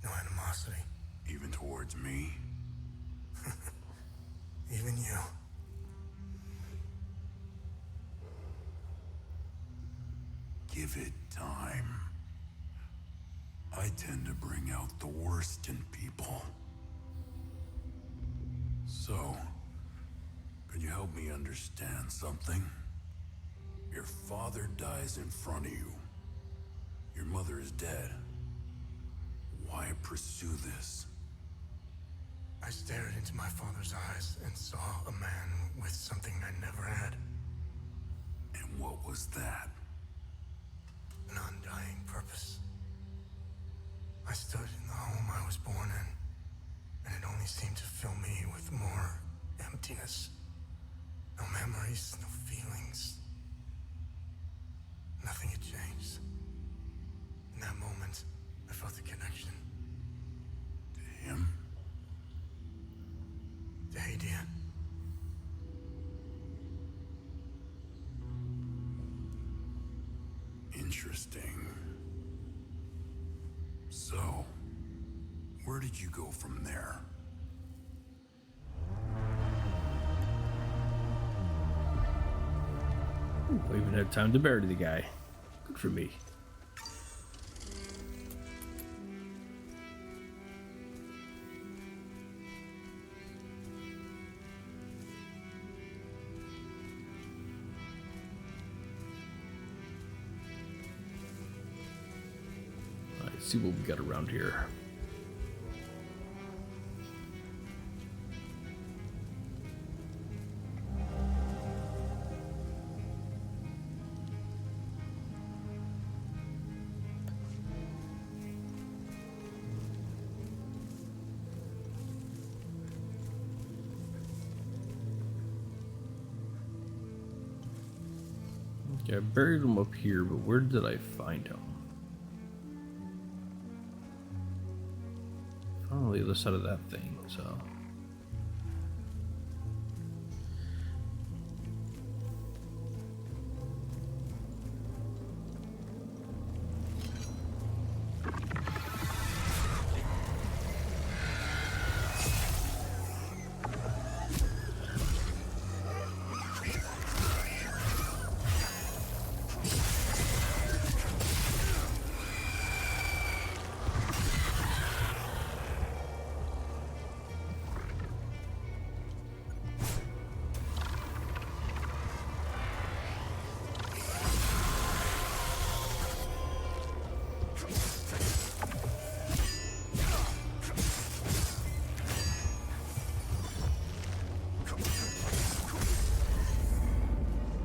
no animosity. Even towards me? Even you. Give it time. I tend to bring out the worst in people. So, could you help me understand something? Your father dies in front of you. Your mother is dead. Why pursue this? I stared into my father's eyes and saw a man with something I never had. And what was that? An undying purpose. I stood in the home I was born in, and it only seemed to fill me with more emptiness. No memories, no feelings. Nothing had changed. In that moment, I felt a connection. To him? To Hadia. Interesting. So, where did you go from there? I even had time to bury the guy. Good for me. Let's see what we got around here. Okay, I buried him up here, but where did I find him? On the other side of that thing, so.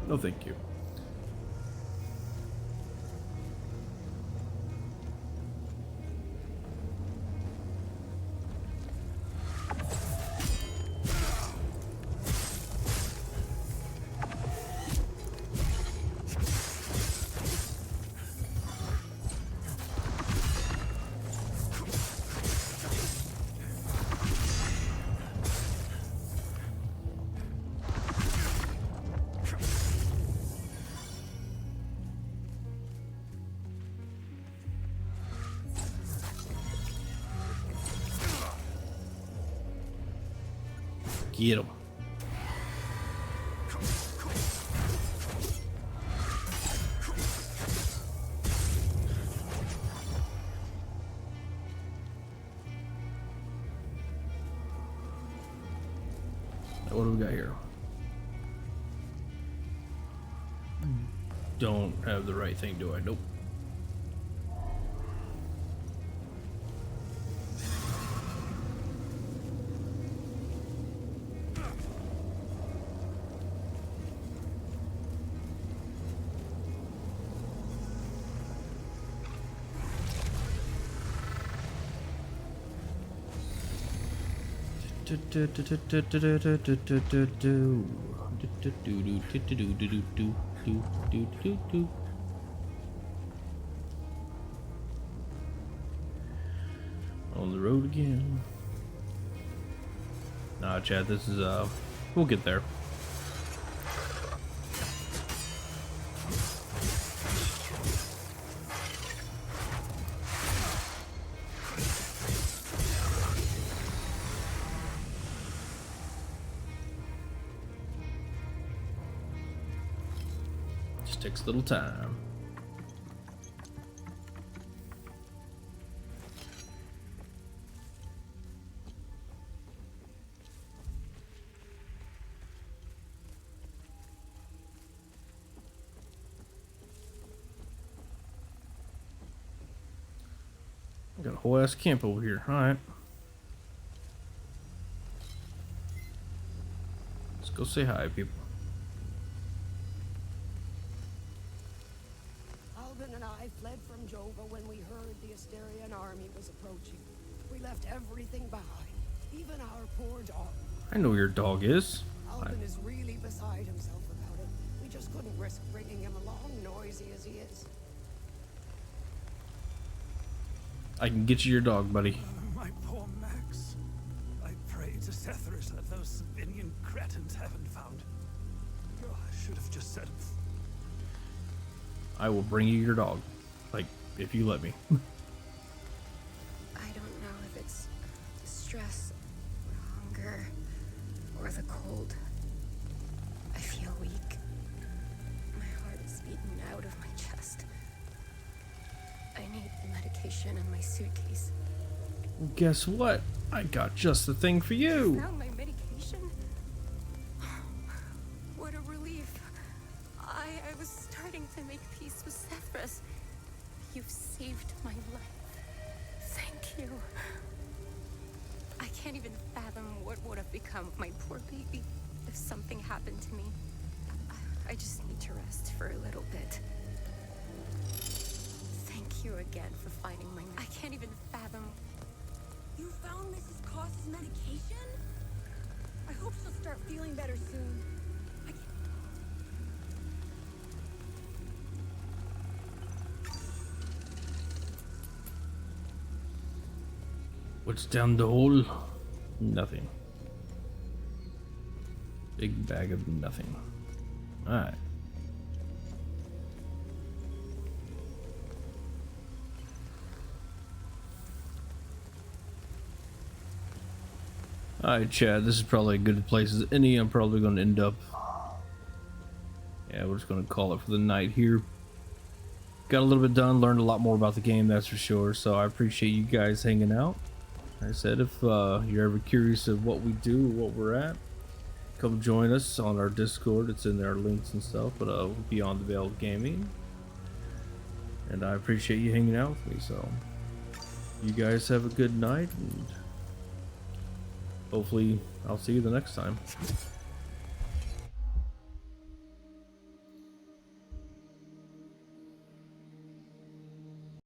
No, thank you. Get him. What do we got here? Don't have the right thing, do I? Nope. On the road again. Nah, Chad, this is we'll get there. Just takes a little time. Got a whole ass camp over here. Alright. Let's go say hi, people. Alvin and I fled from Jova when we heard the Asterian army was approaching. We left everything behind, even our poor dog. I know where your dog is. Alvin is really beside himself about it. We just couldn't risk bringing him along, noisy as he is. I can get you your dog, buddy. My poor Max. I pray to Sethris that those Sabinian cretins haven't found. Oh, I should have just said. I will bring you your dog. Like, if you let me. I don't know if it's the stress, or hunger, or the cold. I feel weak. My heart is beating out of my chest. I need medication in my suitcase. Guess what? I got just the thing for you. Found my medication? What a relief. I was starting to make peace with Sethris. You've saved my life. Thank you. I can't even fathom what would have become of my poor baby if something happened to me. I just need to rest for a little bit. Thank you again for finding my... I can't even fathom... You found Mrs. Cross's medication? I hope she'll start feeling better soon. What's down the hole? Nothing. Big bag of nothing. Alright. Alright, Chad, this is probably a good place as any. I'm probably going to end up... Yeah, we're just going to call it for the night here. Got a little bit done, learned a lot more about the game, that's for sure. So I appreciate you guys hanging out. Like I said, if you're ever curious of what we do, what we're at, come join us on our Discord. It's in there, links and stuff. But Beyond the Veil Gaming. And I appreciate you hanging out with me. So you guys have a good night. And hopefully, I'll see you the next time.